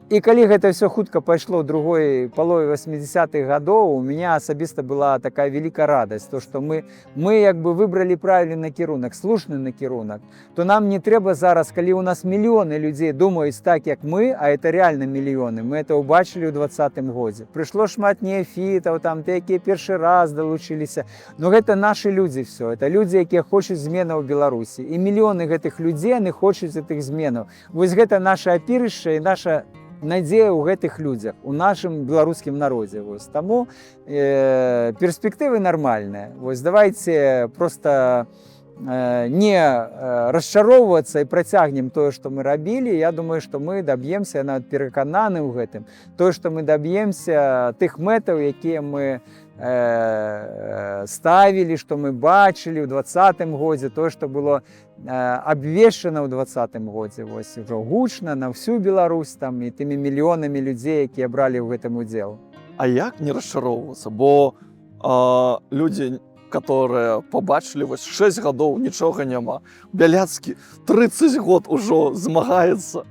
S2: І калі гэта все хутка пайшло ў другой палове 80-х гадоў, у меня асабіста была такая вялікая радасць, то што мы як бы выбралі правільны накірунак, слушны накірунак, то нам не трэба зараз, калі у нас мільёны людзей думаюць так, як мы, а это реально мільёны, мы это ўбачылі ў 20-м годзе. Прыйшло шмат неафітаў, там те, якія першы раз далучыліся, но гэта нашы людзі все, это людзі, якія хочуць зменаў у Беларусі, і мільёны гэтых людзей, яны хочуць гэтых зменаў. Вось гэта наша апірышча і наша надзея ў гэтых людзях, у нашым беларускім народзе. Вось. Таму перспектывы нармальныя. Вось давайте просто не расчароўвацца і працягнем тое, што мы рабілі. Я думаю, што мы даб'емся, я нават перакананы ў гэтым, тое, што мы даб'емся тых мэтаў, якія мы ставілі, што мы бачылі ў 20-м годзе, тое, што было абвешчана ў 20-м годзе, вось ужо гучна на всю Беларусь там і тымі мільёнамі людзей, якія бралі ў гэтым удзел.
S1: А як не расчароўвацца? Бо людзі, которые побачылі вось 6 гадоў, нічога няма. Бяляцкі 30 год ужо змагаецца,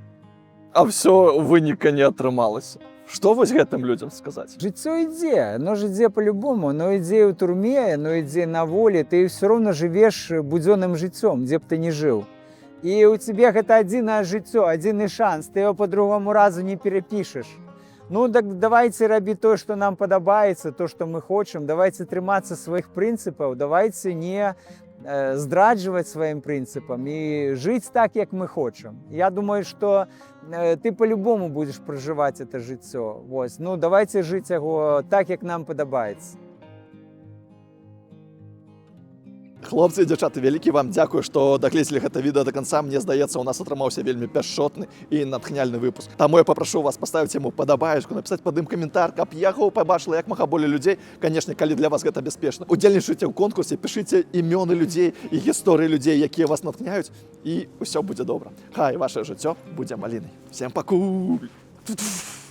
S1: а все выніка не атрымалася. Што вось гэтым людзям сказаць?
S2: Жыццё ідзе, оно ж ідзе по-любому, оно ідзе ў турме, оно ідзе на волі, ты все роўно жывеш будзённым жыццём, дзе б ты не жыў. І у цябе гэта адзінае жыццё, адзіны шанс, ты его по-другому разу не перапішаш. Ну так давайте рабіць тое, што нам падабаецца, то, што мы хочам, давайте трымацца сваіх прынцыпаў, давайте не здраджваць сваім прынцыпам і жыць так, як мы хочам. Я думаю, што ты по-любому будзеш пражываць это жыццё. Вось. Ну давайте жыць яго так, як нам падабаецца.
S1: Хлопцы і дзяўчаты, вялікі вам дзякую, што дагледзелі гэта відэа до конца. Мне здаецца, у нас атрымаўся вельмі пяшчотны і натхняльны выпуск. Таму я папрашу вас паставіць яму падабаечку, напісаць пад ім каментар, каб яго пабачыла як мага болей людзей. Канешне, калі для вас гэта бяспечна. Удзельнічайце ў конкурсе, пішыце імёны людзей і гісторыі людзей, якія вас натхняюць, і ўсё будзе добра. Хай ваше жыццё будзе малінай. Всем пакуль!